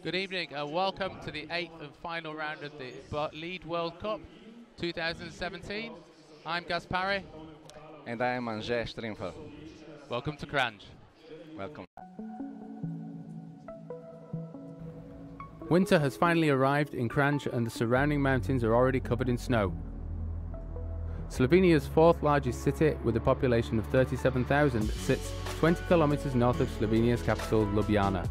Good evening and welcome to the 8th and final round of the Lead World Cup 2017. I'm Gaspari. And I am Andrzej Strimfel. Welcome to Kranj. Welcome. Winter has finally arrived in Kranj and the surrounding mountains are already covered in snow. Slovenia's fourth largest city, with a population of 37,000, sits 20 kilometers north of Slovenia's capital, Ljubljana.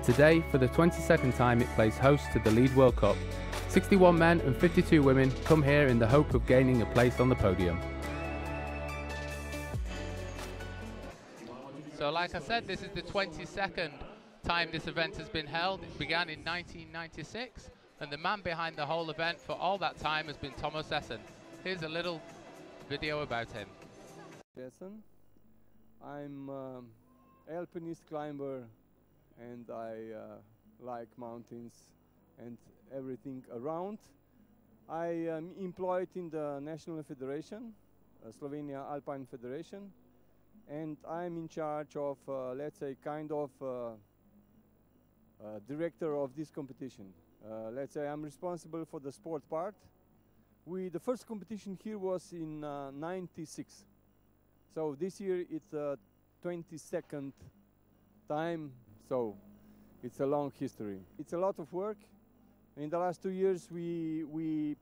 Today, for the 22nd time, it plays host to the Lead World Cup. 61 men and 52 women come here in the hope of gaining a place on the podium. So like I said, this is the 22nd time this event has been held. It began in 1996, and the man behind the whole event for all that time has been Thomas Essen. Here's a little video about him. Essen. I'm alpinist climber, and I like mountains and everything around. I am employed in the National Federation, Slovenia Alpine Federation, and I'm in charge of, let's say, kind of director of this competition. Let's say I'm responsible for the sport part. The first competition here was in '96. So this year it's 22nd time, so it's a long history. It's a lot of work. In the last 2 years we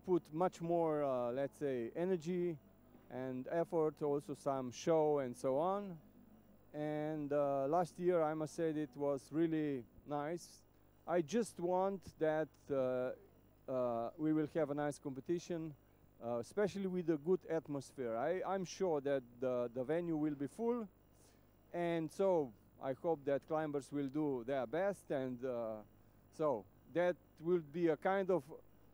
put much more, let's say, energy and effort, also some show and so on. And last year, I must say, it was really nice. I just want that we will have a nice competition, especially with a good atmosphere. I'm sure that the venue will be full, and so I hope that climbers will do their best, and so that will be a kind of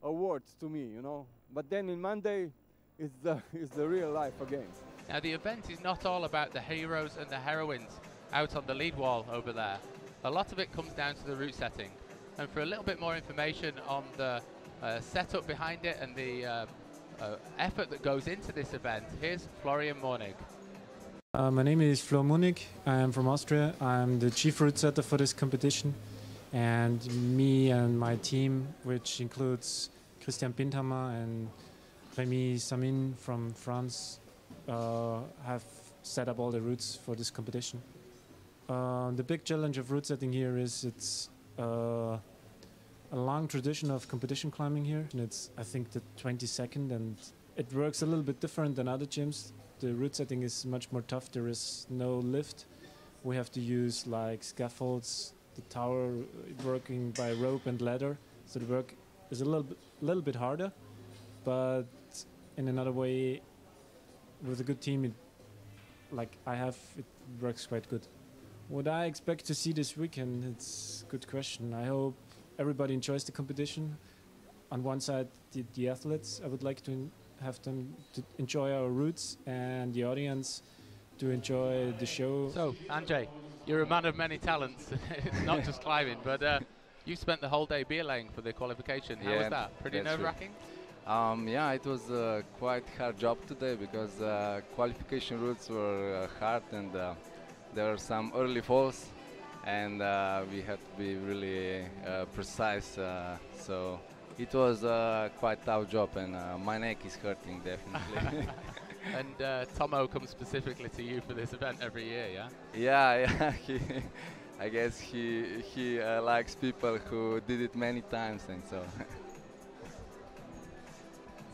award to me, you know. But then in Monday, it's the real life again. Now the event is not all about the heroes and the heroines out on the lead wall over there. A lot of it comes down to the route setting. And for a little bit more information on the setup behind it and the effort that goes into this event, here's Florian Mornig. My name is Flo Munich. I am from Austria. I'm the chief route setter for this competition. And me and my team, which includes Christian Bindhammer and Rémi Samin from France, have set up all the routes for this competition. The big challenge of route setting here is it's a long tradition of competition climbing here, and it's, I think, the 22nd, and it works a little bit different than other gyms. The route setting is much more tough. There is no lift. We have to use like scaffolds, the tower working by rope and ladder, so the work is a little bit harder, but in another way, with a good team, it works quite good. What I expect to see this weekend, it's a good question. I hope everybody enjoys the competition. On one side, the athletes, I would like to have them to enjoy our routes, and the audience to enjoy the show. So, Andrzej, you're a man of many talents. It's not just climbing, but you spent the whole day beer-laying for the qualification. How was that? Pretty nerve-wracking? Yeah, it was a quite hard job today because qualification routes were hard, and there were some early falls, and we had to be really precise. So it was a quite tough job, and my neck is hurting definitely. And Tomo comes specifically to you for this event every year, yeah? Yeah. I guess he likes people who did it many times, and so.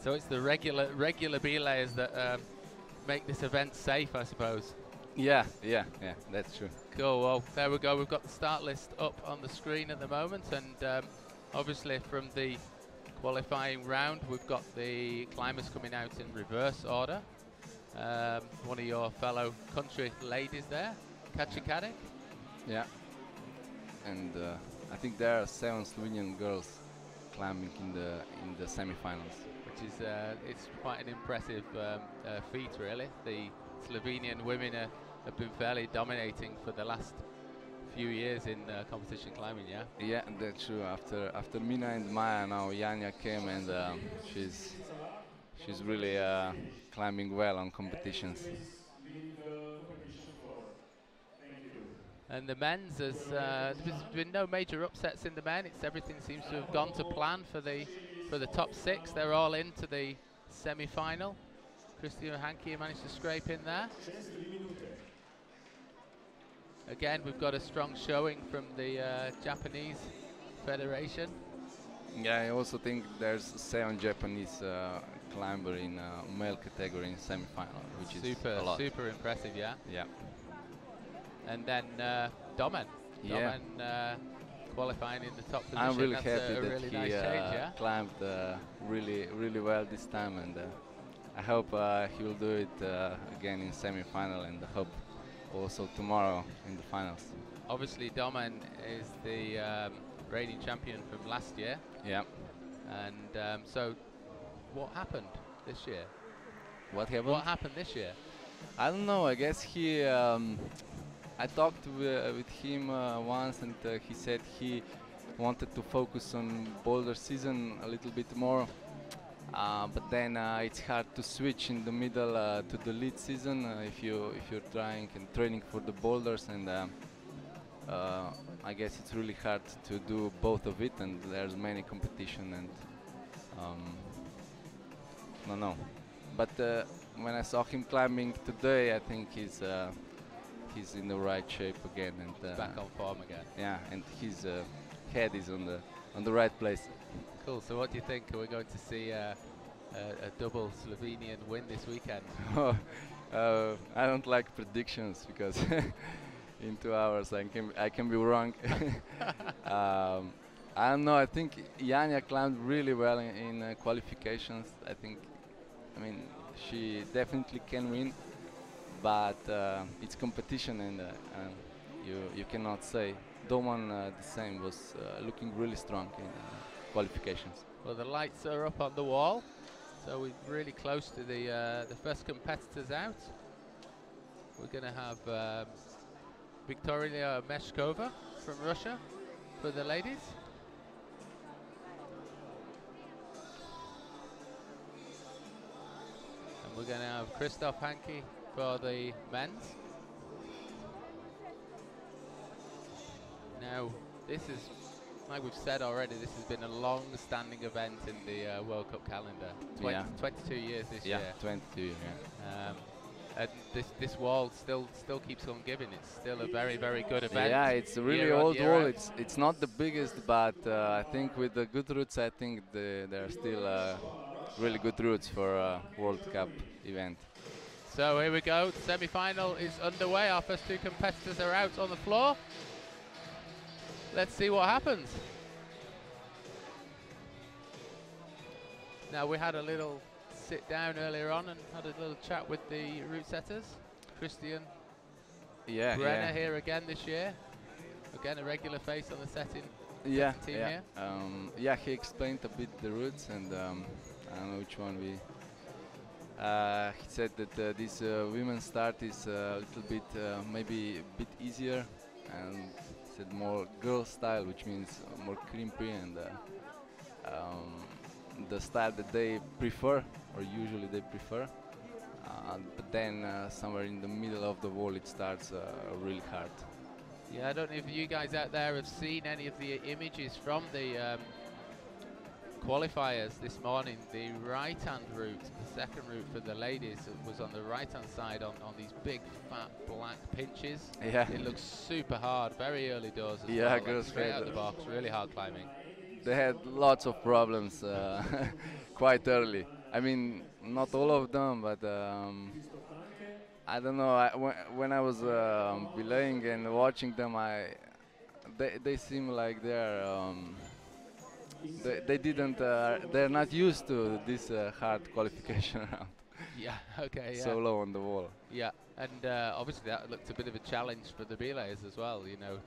So it's the regular belayers that make this event safe, I suppose. Yeah, that's true. Cool, well, there we go. We've got the start list up on the screen at the moment, and obviously from the qualifying round, we've got the climbers coming out in reverse order. One of your fellow country ladies there, Katja Kadek. Yeah, and I think there are 7 Slovenian girls climbing in the semi-finals. Which is it's quite an impressive feat, really. The Slovenian women have been fairly dominating for the last few years in competition climbing, yeah? Yeah, that's true. After Mina and Maya, now Janja came, and she's really climbing well on competitions. And the men's, there's been no major upsets in the men. Everything seems to have gone to plan for the top 6. They're all into the semi-final. Christian Hanke managed to scrape in there. Again, we've got a strong showing from the Japanese Federation. Yeah, I also think there's 7 Japanese climber in male category in semi-final, which is a lot. Super impressive, yeah. Yeah. And then Domen. Yeah. Domen qualifying in the top position. I'm really That's happy a that really he nice change, yeah? climbed really well this time, and I hope he will do it again in semi-final, and I hope also tomorrow in the finals. Obviously, Domen is the reigning champion from last year. Yeah. And so, what happened this year? What happened? What happened this year? I don't know. I guess he. I talked with him once, and he said he wanted to focus on boulder season a little bit more. But then it's hard to switch in the middle to the lead season if you're trying and training for the boulders, and I guess it's really hard to do both of it, and there's many competition, and no. But when I saw him climbing today, I think he's in the right shape again, and Back on form again. yeah, and his head is on the right place. Cool. So, what do you think? Are we going to see a double Slovenian win this weekend? I don't like predictions because in 2 hours I can be wrong. I don't know. I think Janja climbed really well in qualifications. I mean, she definitely can win, but it's competition, and you cannot say. Domen the same, was looking really strong in qualifications. Well, the lights are up on the wall, so we're really close to the first competitors out. We're going to have Victoria Meshkova from Russia for the ladies. And we're going to have Christoph Hanke for the men's. Now, this is, like we've said already, this has been a long-standing event in the World Cup calendar. 22 years this year. Yeah, 22, yeah. And this wall still keeps on giving. It's still a very, very good event. Yeah, it's a really old wall. It's not the biggest, but I think with the good routes, I think there are still really good routes for a World Cup event. So here we go. The semi-final is underway. Our first 2 competitors are out on the floor. Let's see what happens. Now, we had a little sit down earlier on and had a little chat with the route setters. Christian Brenner here again this year. Again, a regular face on the setting team here. Yeah, he explained a bit the routes, and I don't know which one we. He said that this women's start is a little bit, maybe a bit easier, and he said more girl style, which means more crimpy, and the style that they prefer, or usually they prefer. But then somewhere in the middle of the wall it starts really hard. Yeah, I don't know if you guys out there have seen any of the images from the qualifiers this morning. The right-hand route, the second route for the ladies, was on the right-hand side on these big fat black pinches. Yeah. It looks super hard, very early doors as yeah, well, like straight out of the box, really hard climbing. They had lots of problems quite early. I mean, not all of them, but I don't know. When I was belaying and watching them, they seem like they didn't. They're not used to this hard qualification round. Yeah. Okay. Yeah. So low on the wall. Yeah, and obviously that looked a bit of a challenge for the belayers as well. You know.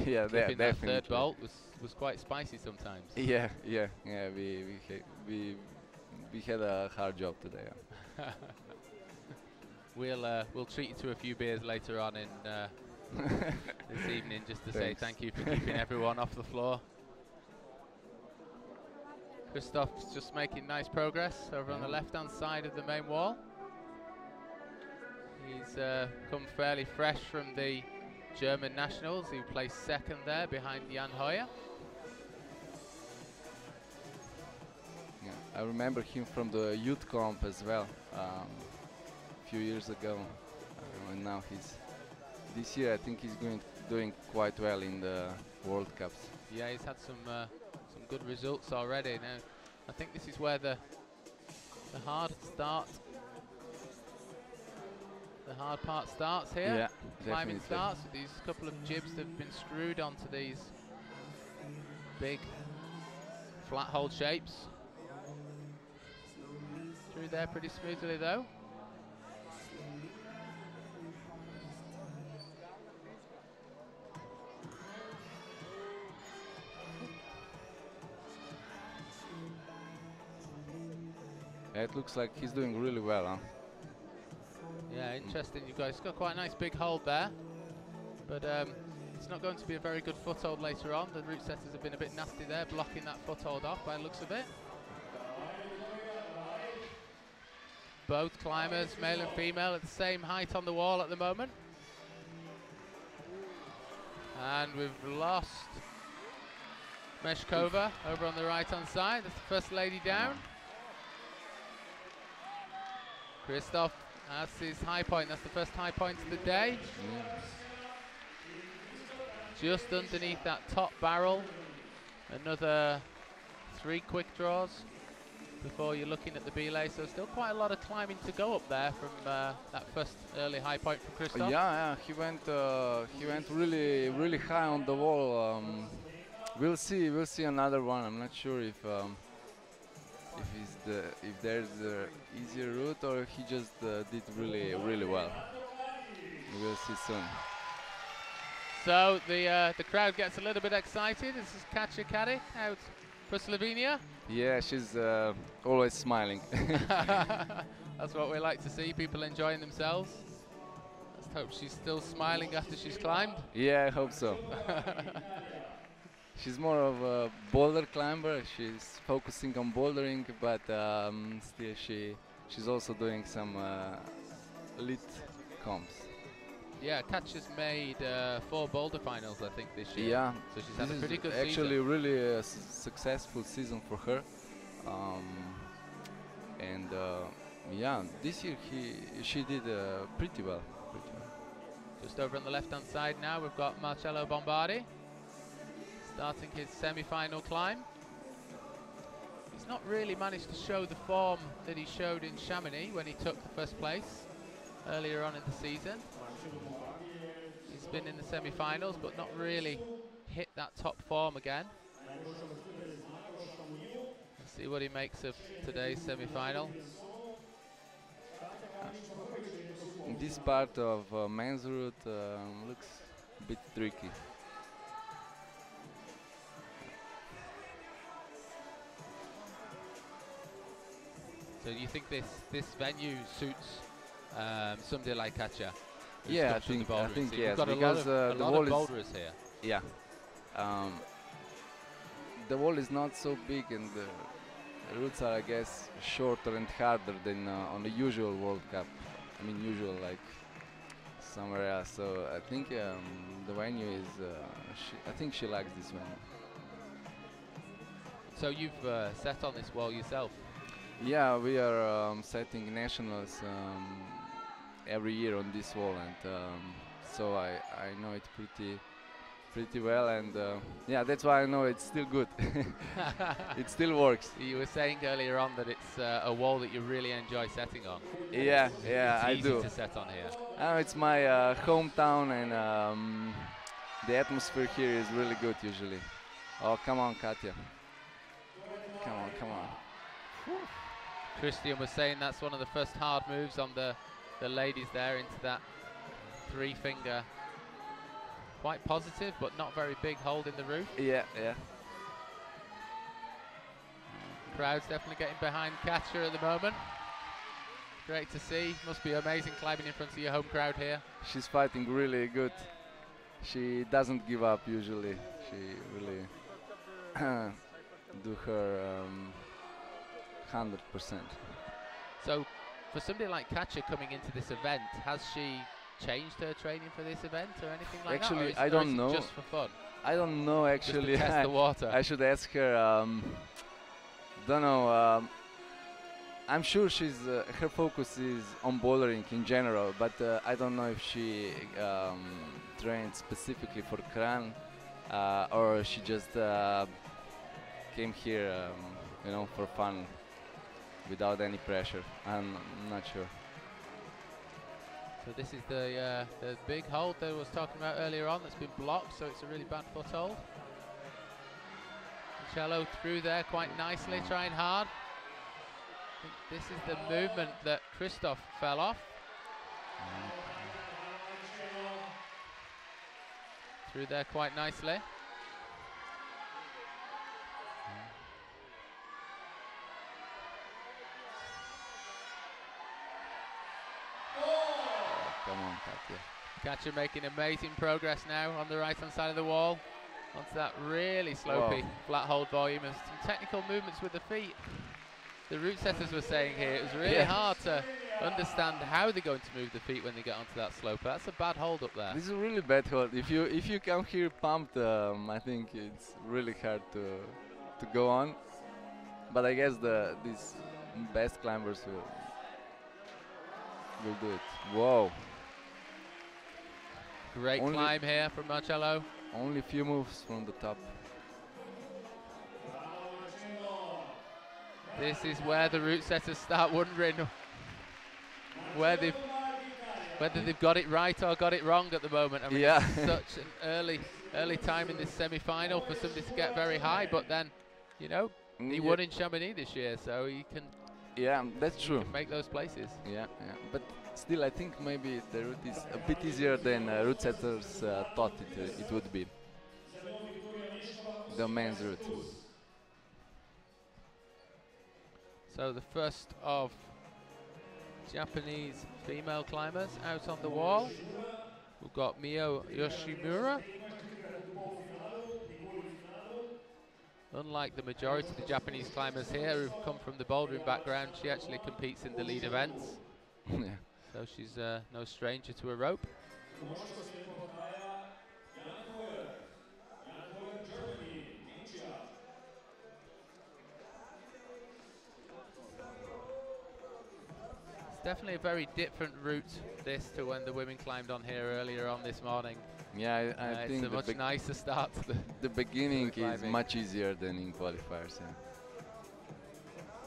Yeah, definitely. That third bolt was quite spicy sometimes. Yeah. We had a hard job today. We'll treat you to a few beers later on in this evening, just to say thank you for keeping everyone off the floor. Christoph's just making nice progress over on the left-hand side of the main wall. He's come fairly fresh from the German nationals who placed second there behind Jan Hoyer. Yeah, I remember him from the youth comp as well, a few years ago, and now this year I think he's doing quite well in the World Cups. Yeah, he's had some good results already. Now, I think this is where the hard part starts here. Yeah, Climbing definitely. starts with these couple of jibs that have been screwed onto these big flat hold shapes. Through there pretty smoothly though. It looks like he's doing really well, huh? Yeah, interesting. You've got quite a nice big hold there, but it's not going to be a very good foothold later on. The route setters have been a bit nasty there, blocking that foothold off by the looks of it. Both climbers, male and female, at the same height on the wall at the moment. And we've lost Meshkova over on the right-hand side. That's the first lady down. Christoph has his high point. That's the first high point of the day. Just underneath that top barrel. Another 3 quick draws before you're looking at the belay. So still quite a lot of climbing to go up there from that first early high point from Christoph. Yeah, he went really high on the wall. We'll see another one. I'm not sure if there's an easier route or he just did really well. We'll see soon. So the crowd gets a little bit excited. This is Katja Kadic out for Slovenia. Yeah, she's always smiling. That's what we like to see, people enjoying themselves. Let's hope she's still smiling after she's climbed. Yeah, I hope so. She's more of a boulder climber. She's focusing on bouldering, but still she's also doing some elite comps. Yeah, Katja's made 4 boulder finals, I think, this year. Yeah, so she's had a pretty good actually season. really a successful season for her. Yeah, this year she did pretty well. Just over on the left-hand side now, we've got Marcello Bombardi starting his semi-final climb. He's not really managed to show the form that he showed in Chamonix when he took the first place earlier on in the season. He's been in the semi-finals but not really hit that top form again. Let's see what he makes of today's semi-final. This part of men's route looks a bit tricky. So do you think this venue suits somebody like Katja? Yeah, I think yes, we've got because a the lot wall of boulders here. Yeah, the wall is not so big, and the routes are, I guess, shorter and harder than on the usual World Cup. I mean, usual like somewhere else. So I think the venue is. I think she likes this venue. So you've set on this wall yourself? Yeah, we are setting nationals every year on this wall, and so I know it pretty well, and yeah, that's why I know it's still good. It still works. You were saying earlier on that it's a wall that you really enjoy setting on. Yeah, I it's do. easy to set on here. It's my hometown, and the atmosphere here is really good usually. Oh, come on, Katja. Come on. Christian was saying that's one of the first hard moves on the ladies there into that 3-finger. Quite positive, but not very big hold in the roof. Yeah. Crowd's definitely getting behind Katja at the moment. Great to see. Must be amazing climbing in front of your home crowd here. She's fighting really good. She doesn't give up usually. She really do her 100%. So, for somebody like Katja coming into this event, has she changed her training for this event or anything like that? Actually, Or I don't know. Just for fun. I don't know actually. Just to test the water. I should ask her. Don't know. I'm sure she's her focus is on bouldering in general, but I don't know if she trained specifically for Kranj or she just came here, you know, for fun, without any pressure. I'm not sure. So this is the big hold that I was talking about earlier on that's been blocked, so it's a really bad foothold. Cello through there quite nicely, trying hard. I think this is the movement that Christoph fell off. Through there quite nicely. Come on, Katya. Katja making amazing progress now on the right hand side of the wall. Onto that really slopey flat hold volume and some technical movements with the feet. The route setters were saying here it was really hard to understand how they're going to move the feet when they get onto that slope. That's a bad hold up there. This is a really bad hold. If you come here pumped, I think it's really hard to go on. But I guess these best climbers will do it. Whoa! Great climb here from Marcello. Only a few moves from the top. This is where the route setters start wondering whether they've got it right or got it wrong at the moment. I mean, it's such an early time in this semi-final for somebody to get very high, but then, you know, he won in Chamonix this year, so he can. Yeah, that's true. Make those places. Yeah, but still, I think maybe the route is a bit easier than route setters thought it would be. The men's route. So the first of Japanese female climbers out on the wall. We've got Mio Yoshimura. Unlike the majority of the Japanese climbers here who've come from the bouldering background, she actually competes in the lead events. So she's no stranger to a rope. Definitely a very different route, this, to when the women climbed on here earlier on this morning. Yeah, I think it's a much nicer start to the beginning is much easier than in qualifiers.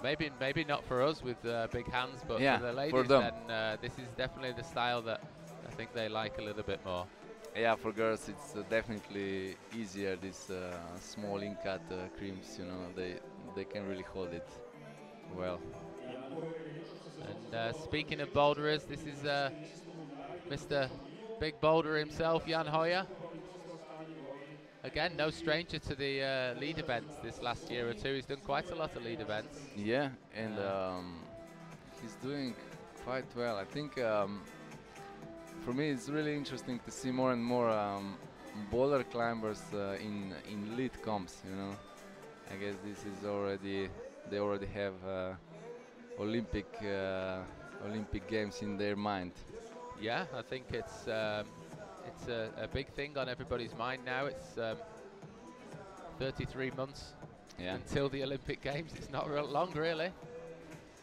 Yeah. Maybe not for us with big hands, but yeah, for the ladies, for them. then this is definitely the style that I think they like a little bit more. Yeah, for girls it's definitely easier. These small in-cut creams, you know, they can really hold it well. And speaking of boulderers, this is Mr. Big Boulder himself, Jan Hoyer. Again, no stranger to the lead events this last year or two. He's done quite a lot of lead events. Yeah, and he's doing quite well. I think for me it's really interesting to see more and more boulder climbers in lead comps. You know, I guess this is already they already have Olympic Games in their mind. Yeah, I think it's a big thing on everybody's mind now. It's 33 months until the Olympic Games. It's not real long, really.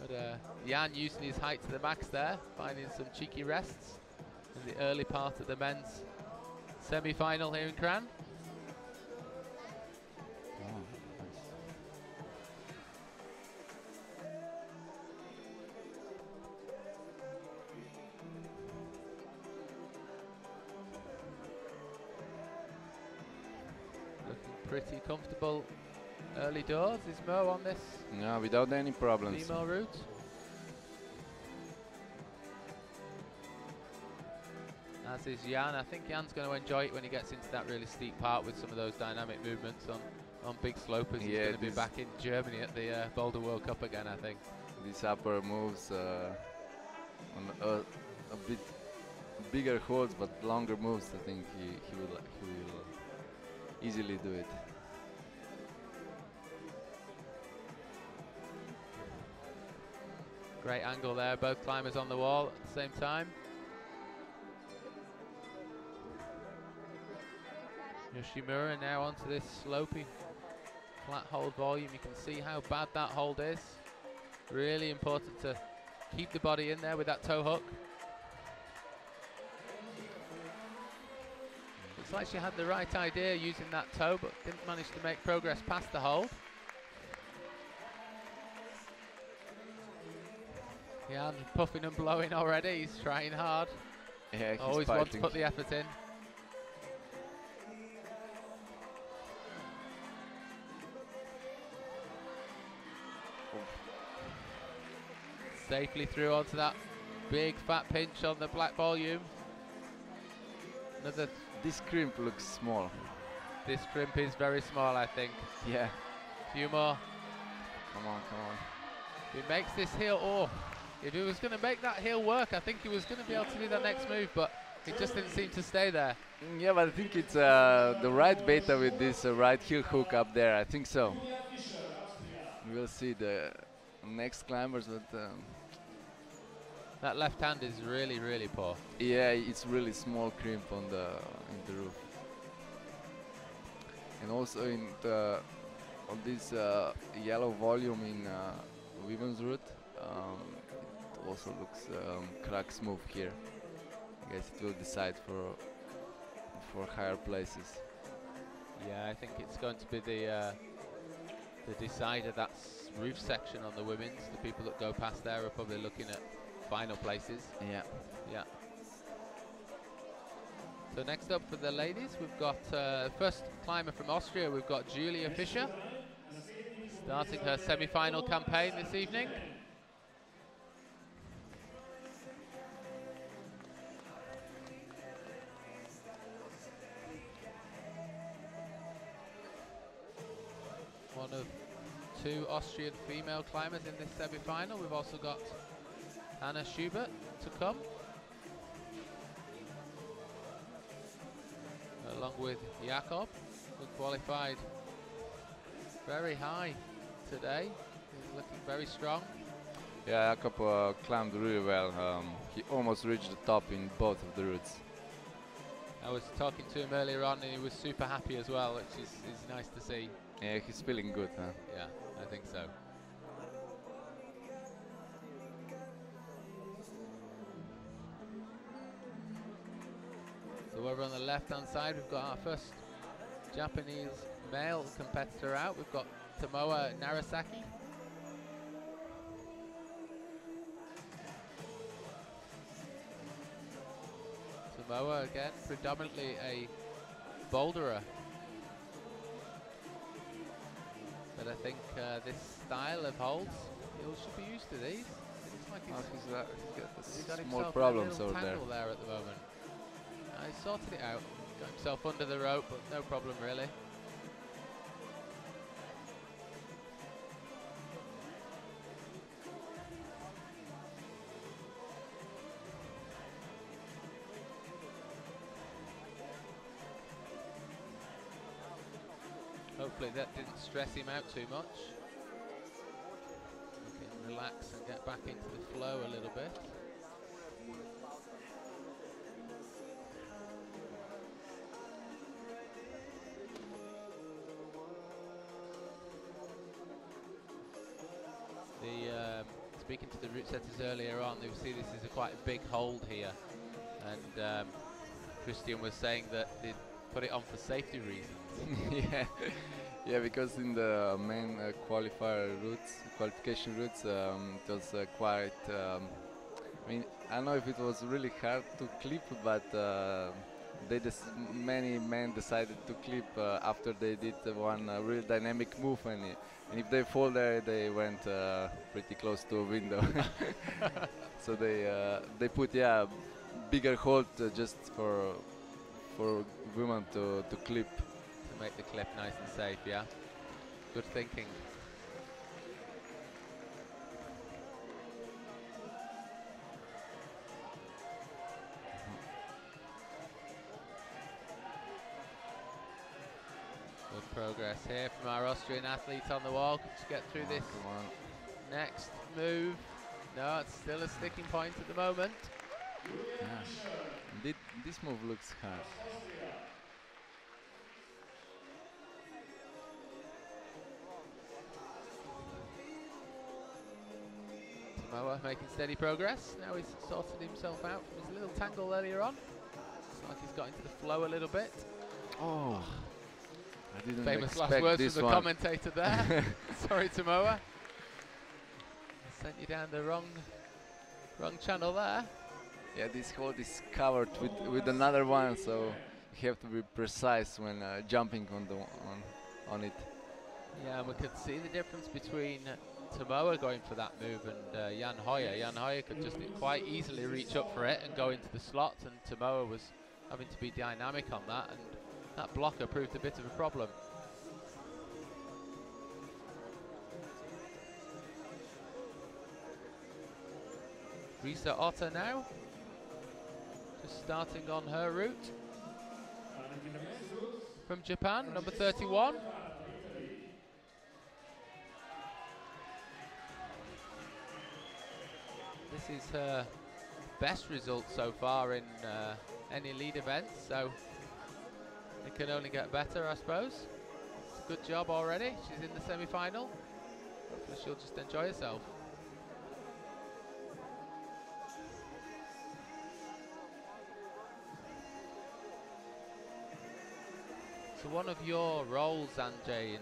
But Jan using his height to the max there, finding some cheeky rests in the early part of the men's semi-final here in Kranj. Pretty comfortable early doors. Is Mo on this? No, without any problems. Female route. As is Jan. I think Jan's going to enjoy it when he gets into that really steep part with some of those dynamic movements on big slopers. He's going to be back in Germany at the Boulder World Cup again, I think. These upper moves on a bit bigger holds but longer moves, I think he will easily do it. Great angle there, both climbers on the wall at the same time. Yoshimura now onto this slopey flat hold volume. You can see how bad that hold is. Really important to keep the body in there with that toe hook. Looks like she had the right idea using that toe, but didn't manage to make progress past the hold. Yeah, puffing and blowing already. He's trying hard. Yeah, he's always fighting. wants to put the effort in. Safely through onto that big fat pinch on the black volume. Another. This crimp looks small. This crimp is very small, I think. Yeah. Few more. Come on, come on. If he makes this heel, oh, if he was going to make that heel work, I think he was going to be able to do that next move, but it just didn't seem to stay there. Yeah, but I think it's the right beta with this right heel hook up there. I think so. We'll see the next climbers, but that left hand is really, really poor. yeah, it's really small crimp on the roof, and also in the on this yellow volume in women's route, it also looks crack smooth here. I guess it will decide for higher places. Yeah, I think it's going to be the decider. That roof section on the women's. The people that go past there are probably looking at final places. Yeah. Yeah. So next up for the ladies, we've got first climber from Austria. We've got Julia Fischer, starting her semi-final campaign this evening. One of two Austrian female climbers in this semi-final. We've also got Anna Schubert to come, along with Jakob, who qualified very high today. He's looking very strong. Yeah, Jakob climbed really well. He almost reached the top in both of the routes. I was talking to him earlier on, and he was super happy as well, which is nice to see. Yeah, he's feeling good, huh? Yeah, I think so. So over on the left-hand side, we've got our first Japanese male competitor out. We've got Tomoa Narasaki. Tomoa, again, predominantly a boulderer. But I think this style of holds, he should be used to these. It looks like he's got himself small problems a little over there. tangle there at the moment. He sorted it out, got himself under the rope, but no problem really. Hopefully that didn't stress him out too much. He can relax and get back into the flow a little bit. Speaking to the route setters earlier on, they see this is quite a big hold here, and Christian was saying that they put it on for safety reasons. Yeah, because in the main qualification routes, it was quite. I mean, I don't know if it was really hard to clip, but many men decided to clip after they did one real dynamic move, and if they fall there, they went pretty close to a window. So they put bigger hold just for women to clip. To make the clip nice and safe, yeah. Good thinking. Good progress here from our Austrian athletes on the wall to get through this next move. No, it's still a sticking point at the moment. Yeah. This move looks hard. Samoa making steady progress. Now he's sorted himself out from his little tangle earlier on. Looks like he's got into the flow a little bit. Oh, I didn't Famous last expect words this from the one. commentator there. Sorry, Samoa. Sent you down the wrong channel there. Yeah, this hold is covered with another one, so you have to be precise when jumping on it. Yeah, and we could see the difference between Samoa going for that move and Jan Hoyer. Jan Hoyer could just quite easily reach up for it and go into the slot, and Samoa was having to be dynamic on that, and that blocker proved a bit of a problem. Risa Otter now, just starting on her route. From Japan, number 31. This is her best result so far in any lead event, so it can only get better, I suppose. It's a good job already. She's in the semi-final. Hopefully she'll just enjoy herself. So one of your roles, Andrzej, in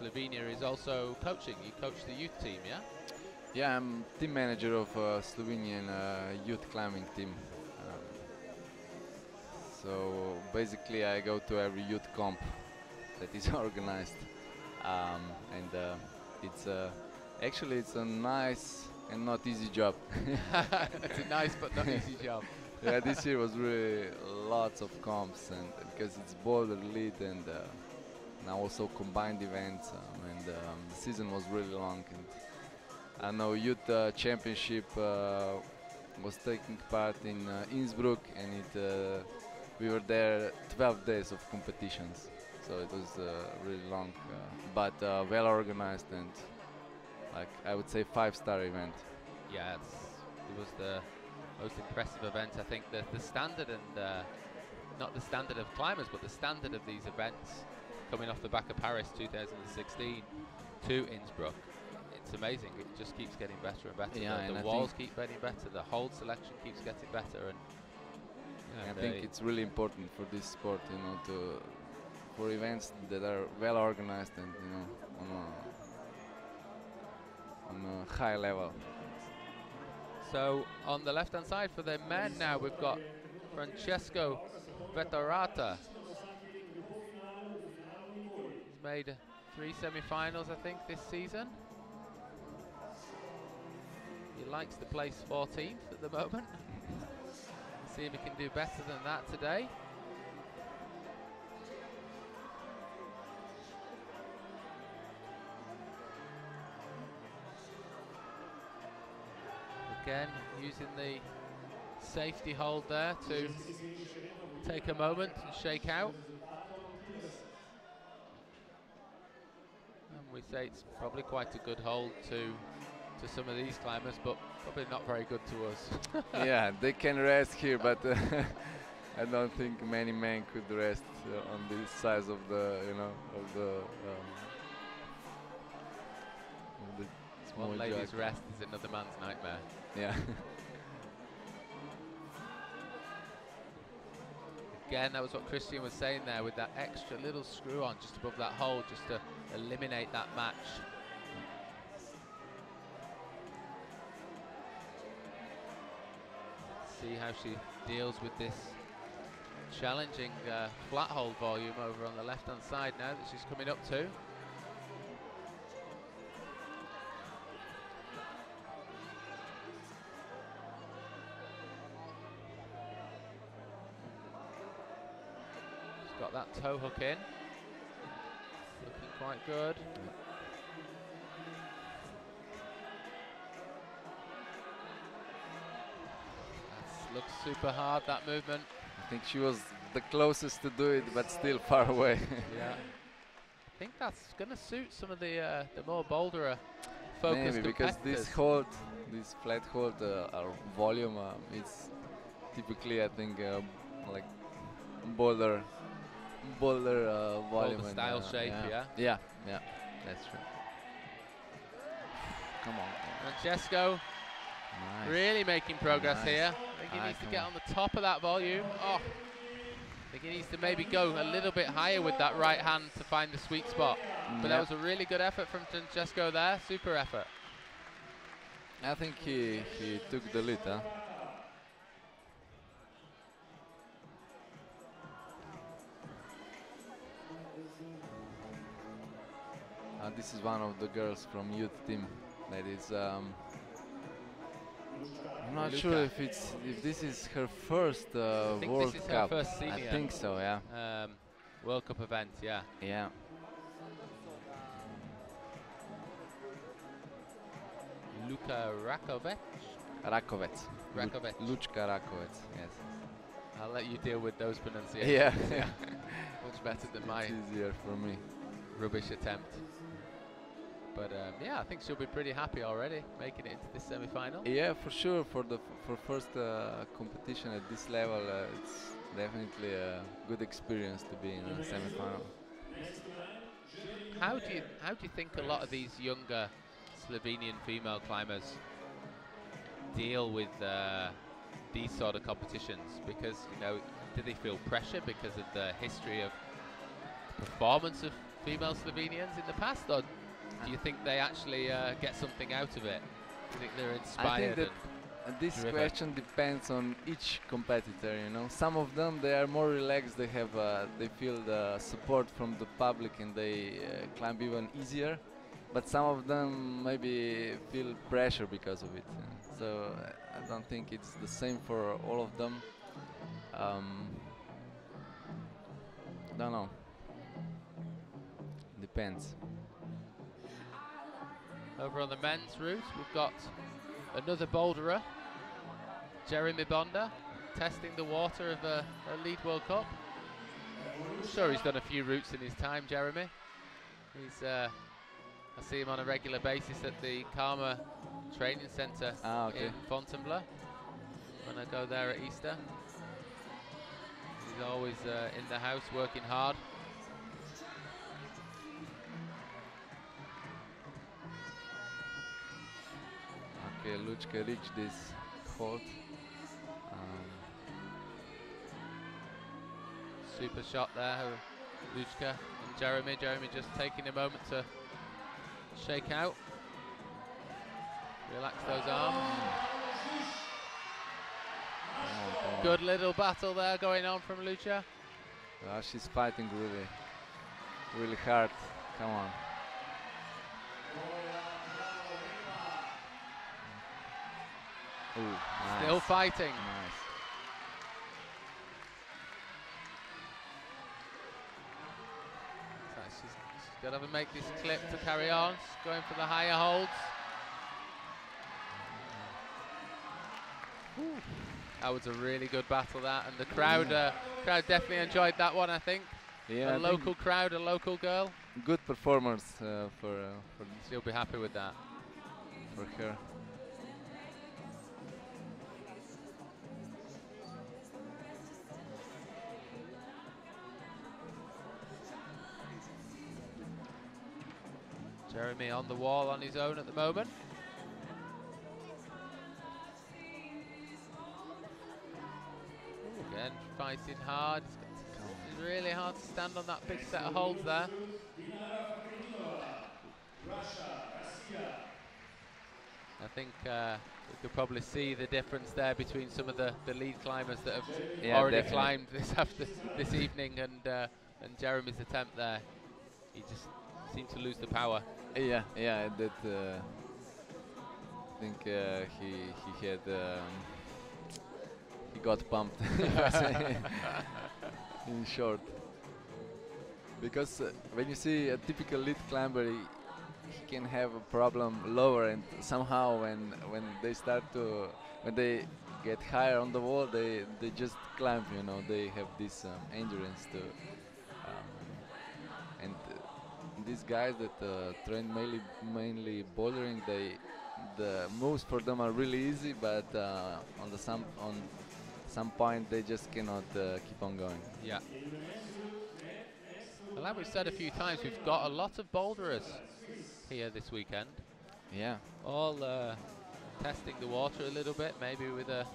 Slovenia is also coaching. You coach the youth team, yeah? Yeah, I'm team manager of Slovenian youth climbing team. So basically I go to every youth comp that is organized, and it's actually it's a nice and not easy job. It's a nice but not easy job. Yeah, this year was really lots of comps, and because it's boulder lead and now also combined events, and the season was really long. And I know youth championship was taking part in Innsbruck, and we were there 12 days of competitions, so it was really long, but well organized, and like I would say 5-star event. Yeah, it was the most impressive event. I think the standard, and not the standard of climbers, but the standard of these events coming off the back of Paris 2016 to Innsbruck. It's amazing. It just keeps getting better and better. Yeah, the walls keep getting better. The hold selection keeps getting better, and I think it's really important for this sport, you know, for events that are well organized and, you know, on a high level. So on the left-hand side for the men now, we've got Francesco Vettorata. He's made 3 semi-finals, I think, this season. He likes to place 14th at the moment. See if he can do better than that today. Again, using the safety hold there to take a moment and shake out. And we say it's probably quite a good hold to some of these climbers, but probably not very good to us. Yeah, they can rest here, but I don't think many men could rest on this size of the, you know, of the small One lady's jacket. rest is another man's nightmare. Yeah. Again, that was what Christian was saying there, with that extra little screw on just above that hole, just to eliminate that match. See how she deals with this challenging flat hold volume over on the left hand side now that she's coming up to. She's got that toe hook in, looking quite good. Looks super hard, that movement. I think she was the closest to do it, but still far away. Yeah. I think that's going to suit some of the more boulderer focused Maybe because competitors. this flat hold, our volume, it's typically, I think, like boulder volume. Boulder and, style shape, yeah. Yeah, that's true. Come on. Francesco Nice. Really making progress Nice. here. I think he Aye, needs to come get on. on the top of that volume. Oh, I think he needs to maybe go a little bit higher with that right hand to find the sweet spot. But that was a really good effort from Francesco there. Super effort. I think he took the lead, huh? This is one of the girls from youth team. That is. I'm not sure if this is her first I think World this is Cup. her first senior. I think so, yeah. World Cup event, yeah. Yeah. Luka Rakovic. Rakovic. Rakovic. Lučka Rakovic, yes. I'll let you deal with those pronunciations. Yeah. Much better than my It's easier for me. rubbish attempt. But yeah, I think she'll be pretty happy already making it into this semi-final. Yeah, for sure. For first competition at this level, it's definitely a good experience to be in a semi-final. How do you think a lot of these younger Slovenian female climbers deal with these sort of competitions? Because, you know, do they feel pressure because of the history of performance of female Slovenians in the past, or do you think they actually get something out of it? Do you think they're inspired? I think that this driven? question depends on each competitor. You know, some of them they are more relaxed. They have they feel the support from the public and they climb even easier. But some of them maybe feel pressure because of it. So I don't think it's the same for all of them. Don't know. Depends. Over on the men's route, we've got another boulderer, Jeremy Bonda, testing the water of a Lead World Cup. I'm sure he's done a few routes in his time, Jeremy. He's I see him on a regular basis at the Karma Training Centre in Fontainebleau when I go there at Easter. He's always in the house working hard. Okay, Lučka reached this hold. Super shot there, Lučka and Jeremy. Jeremy just taking a moment to shake out, relax those arms. Good little battle there going on from Lučka. She's fighting really hard. Come on. Ooh, nice. Still fighting. Nice. So she's got to make this clip to carry on. She's going for the higher holds. Ooh. That was a really good battle, that, and the crowd definitely enjoyed that one, I think. Yeah, a local crowd, a local girl. Good performance for she'll be happy with that. For her. Jeremy on the wall on his own at the moment. Ooh, again, fighting hard. It's really hard to stand on that big set of holds there. I think we could probably see the difference there between some of the lead climbers that have already climbed this evening and Jeremy's attempt there. He just seemed to lose the power. Yeah, that I think he had he got pumped in short. Because when you see a typical lead climber, he can have a problem lower, and somehow when they get higher on the wall, they just climb. You know, they have this endurance to and. These guys that train mainly bouldering, the moves for them are really easy, but on some point they just cannot keep on going. Yeah. Well, like we've said a few times, we've got a lot of boulderers here this weekend. Yeah. All testing the water a little bit, maybe with a...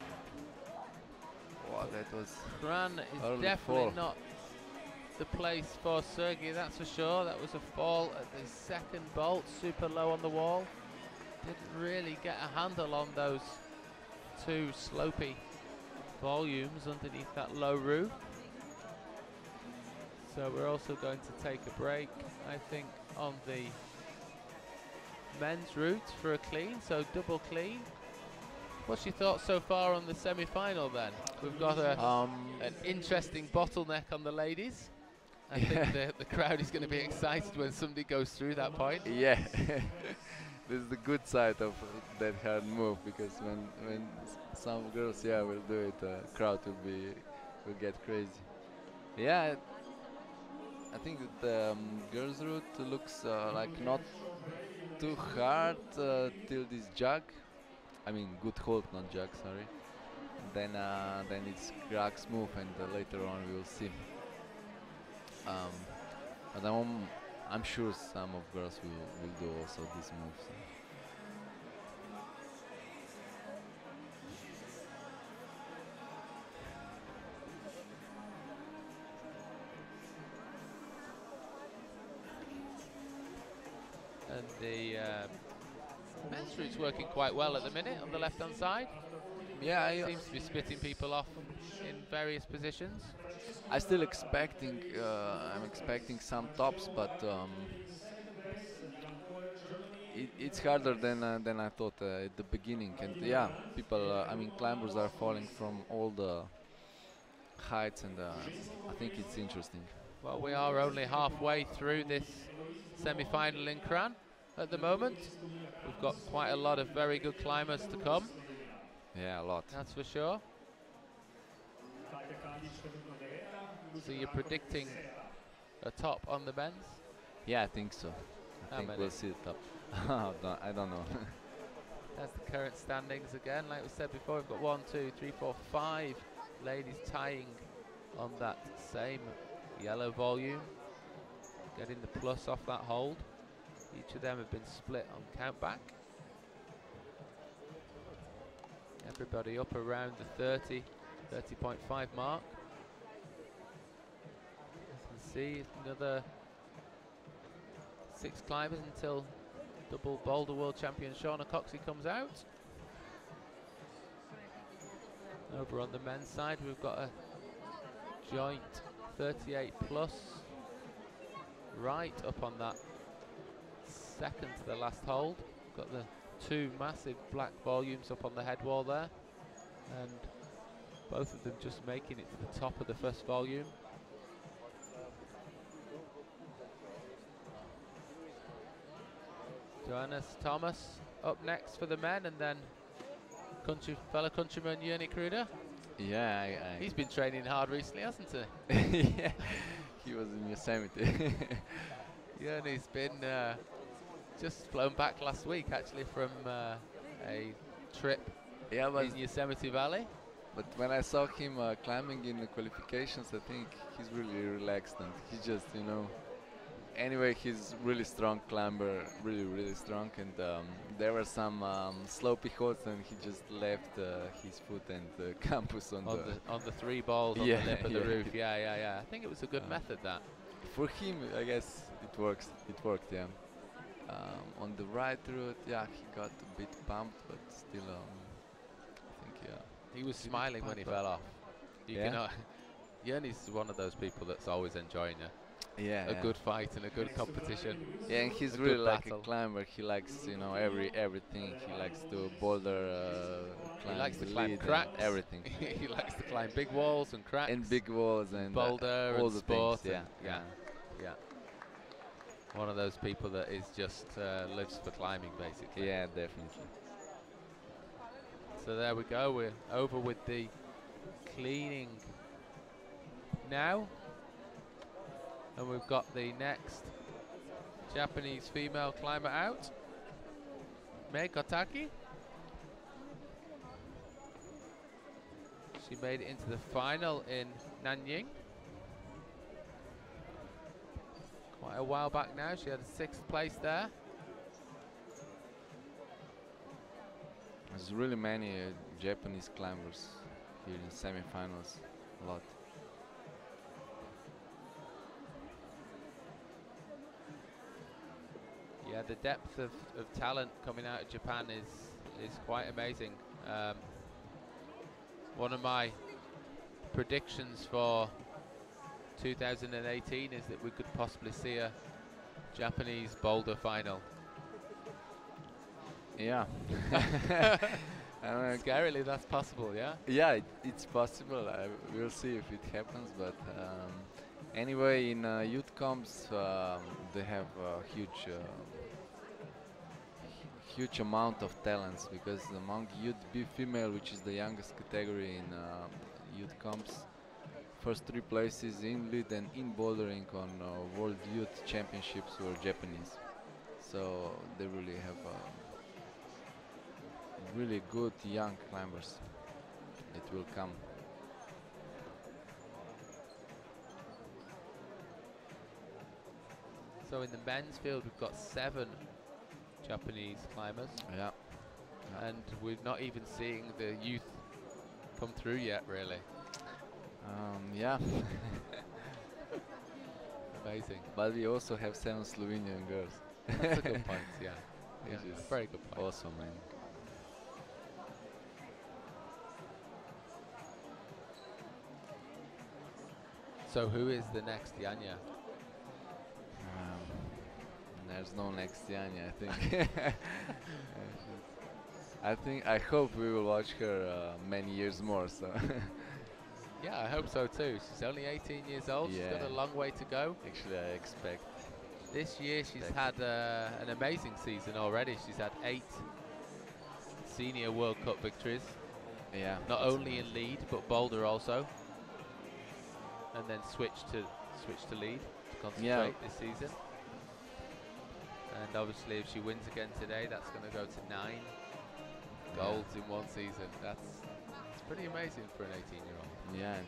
Wow, that was Kranj is early definitely fall. not the place for Sergei, that's for sure. That was a fall at the second bolt, super low on the wall. Didn't really get a handle on those two slopey volumes underneath that low roof. So we're also going to take a break, I think, on the men's route for a clean, so double clean. What's your thoughts so far on the semi-final then? We've got an interesting bottleneck on the ladies. I think the crowd is going to be excited when somebody goes through that point. Yeah, this is the good side of that hard move, because when some girls will do it, the crowd will get crazy. Yeah, I think that the girls' route looks like not too hard till this jug. I mean, good hold, not jug. Sorry. Then it's crack smooth, and later on we will see. But I'm sure some of girls will do also this move. So. And the men's route's working quite well at the minute on the left-hand side. Yeah, seems to be splitting people off in various positions. I'm still expecting. I'm expecting some tops, but it's harder than I thought at the beginning. And yeah, people. I mean, climbers are falling from all the heights, and I think it's interesting. Well, we are only halfway through this semi-final in Kranj at the moment. We've got quite a lot of very good climbers to come. Yeah, a lot. That's for sure. So you're predicting a top on the men's? Yeah, I think so. I think we'll see the top. I don't know. That's the current standings again. Like we said before, we've got 1, 2, 3, 4, 5 ladies tying on that same yellow volume, getting the plus off that hold. Each of them have been split on count back. Everybody up around the 30.5 mark. As you can see, another 6 climbers until double boulder world champion Shauna Coxey comes out. Over on the men's side, we've got a joint 38 plus right up on that second to the last hold. Got the 2 massive black volumes up on the head wall there, and both of them just making it to the top of the first volume. Johannes Thomas up next for the men, and then fellow countryman Jörni Kruder. Yeah, he's been training hard recently, hasn't he? Yeah, he was in Yosemite. Jörni's been just flown back last week, actually, from a trip in Yosemite Valley. But when I saw him climbing in the qualifications, I think he's really relaxed, and he just, anyway, he's really strong climber, really strong, and there were some slopey holds, and he just left his foot and the campus on the 3 balls on the lip of the roof. Yeah. I think it was a good method, that. For him, I guess it works. It worked, yeah. On the right route, yeah, he got a bit pumped, but still, I think, yeah. He was smiling when he fell off. Jörni's one of those people that's always enjoying a good fight and a good competition. Yeah, and he's really like a climber. He likes, everything. He likes to boulder, climb. He likes to climb cracks. Everything. He likes to climb big walls and cracks. And big walls and boulder all and the sport. Things. Yeah. One of those people that is just lives for climbing, basically. Yeah, definitely. So there we go. We're over with the cleaning now. And we've got the next Japanese female climber out, Mei Kotaki. She made it into the final in Nanjing quite a while back now. She had a 6th place there. There's really many Japanese climbers here in semifinals. A lot. Yeah, the depth of talent coming out of Japan is quite amazing. One of my predictions for 2018 is that we could possibly see a Japanese boulder final. Yeah. Scarily, that's possible, yeah? Yeah, it's possible. We'll see if it happens. But anyway, in youth comps, they have a huge amount of talents, because among youth B female, which is the youngest category in youth comps, first 3 places in lead and in bouldering on World Youth Championships were Japanese. So they really have really good young climbers that will come. So in the men's field, we've got 7 Japanese climbers. Yeah. And we're not even seeing the youth come through yet, really. Yeah. Amazing. But we also have 7 Slovenian girls. That's a good point, yeah. Yeah, Which is very good point. awesome, man. So who is the next Yanya? There's no next Yanya, I think. I hope we will watch her many years more. So. Yeah, I hope so too. She's only 18 years old. Yeah. She's got a long way to go. Actually, I expect. This year she's had an amazing season already. She's had 8 senior World Cup victories. Yeah. Not only in lead, but boulder also. And then switch to lead to concentrate this season. And obviously, if she wins again today, that's going to go to 9 golds in one season. It's pretty amazing for an 18-year-old. Yeah, and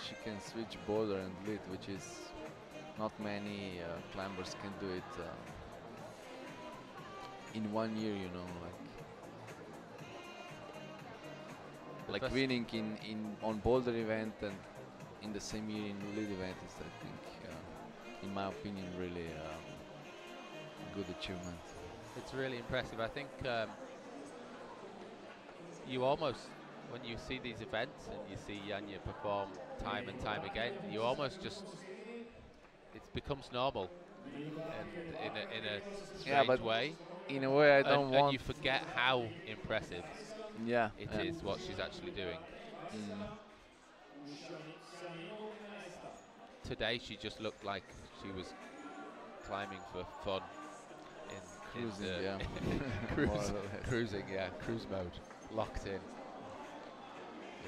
she can switch boulder and lead, which is not many climbers can do it in 1 year. You know, like winning on boulder event and in the same year in the lead event is, I think, in my opinion, really good achievement. It's really impressive. I think you almost, when you see these events and you see Yanya perform time and time again, you almost just, it becomes normal, and in a strange way. In a way, I don't want. And you forget how impressive it is what she's actually doing. Today she just looked like she was climbing for fun. Cruising, yeah. Cruising, yeah, cruise mode, locked in.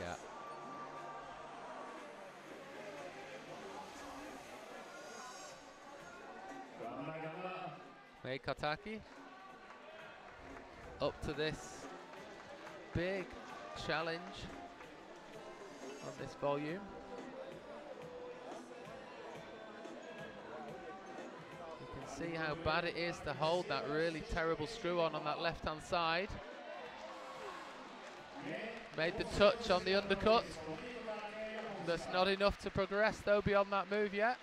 Yeah. Mei Kataki up to this big challenge on this volume. See how bad it is to hold that really terrible screw on that left-hand side. Made the touch on the undercut. That's not enough to progress though beyond that move yet.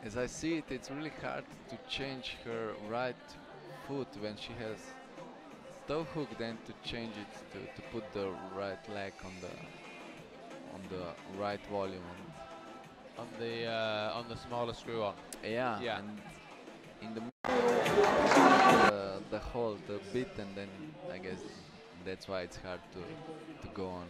As I see it, it's really hard to change her right foot when she has toe hook, then to change it to put the right leg on the right volume. On the smaller screw on. Yeah. And in the the hold, the bit, and then I guess that's why it's hard to go on.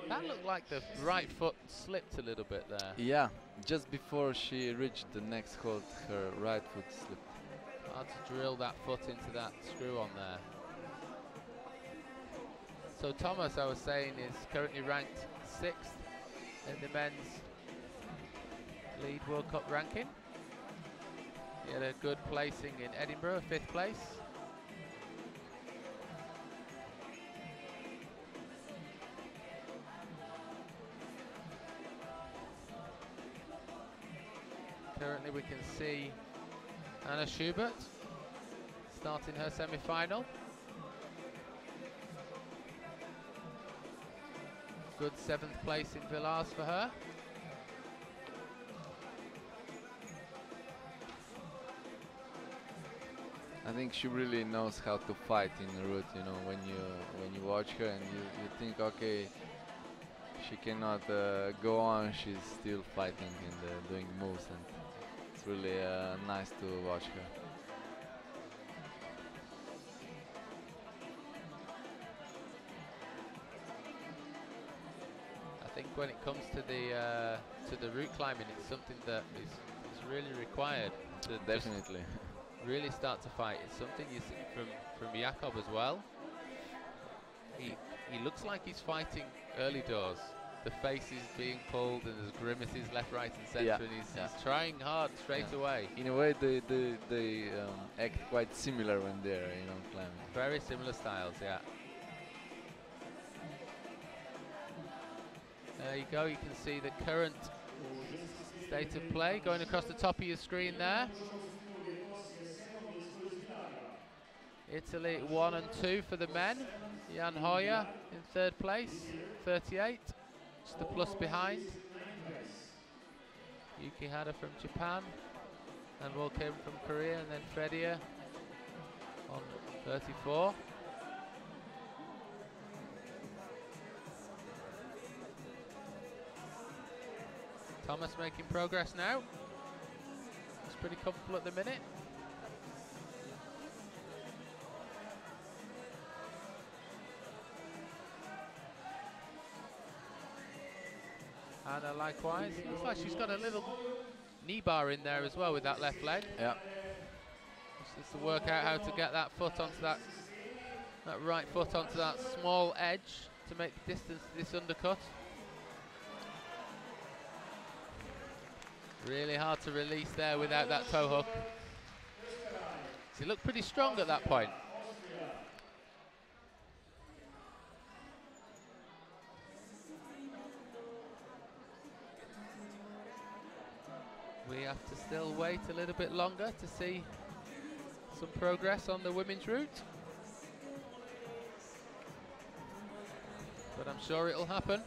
That looked like the right foot slipped a little bit there. Yeah, just before she reached the next hold, her right foot slipped. Hard to drill that foot into that screw on there. So Thomas, I was saying, is currently ranked 6th in the men's lead World Cup ranking. He had a good placing in Edinburgh, 5th place. Currently we can see Anna Schubert starting her semi-final. Good 7th place in Villars for her. I think she really knows how to fight in the route. You know, when you watch her and you think, okay, she cannot go on. She's still fighting and doing moves, and it's really nice to watch her. I think when it comes to the route climbing, it's something that is really required to Definitely. really start to fight. It's something you see from Jakob as well. He looks like he's fighting early doors. The face is being pulled and there's grimaces left, right and centre, and he's trying hard straight away. In a way, they act quite similar when they're climbing. Very similar styles, yeah. There you go, you can see the current state of play going across the top of your screen there. Italy 1 and 2 for the men. Jan Hoyer in 3rd place, 38. Just the plus behind. Yuki Hada from Japan. And Will Kim from Korea, and then Fredia on 34. Thomas making progress now. It's pretty comfortable at the minute. Anna likewise. Looks like she's got a little knee bar in there as well with that left leg. Yeah. Just to work out how to get that foot onto that right foot onto that small edge to make distance to this undercut. Really hard to release there without that toe hook. She looked pretty strong at that point. We have to still wait a little bit longer to see some progress on the women's route. But I'm sure it'll happen.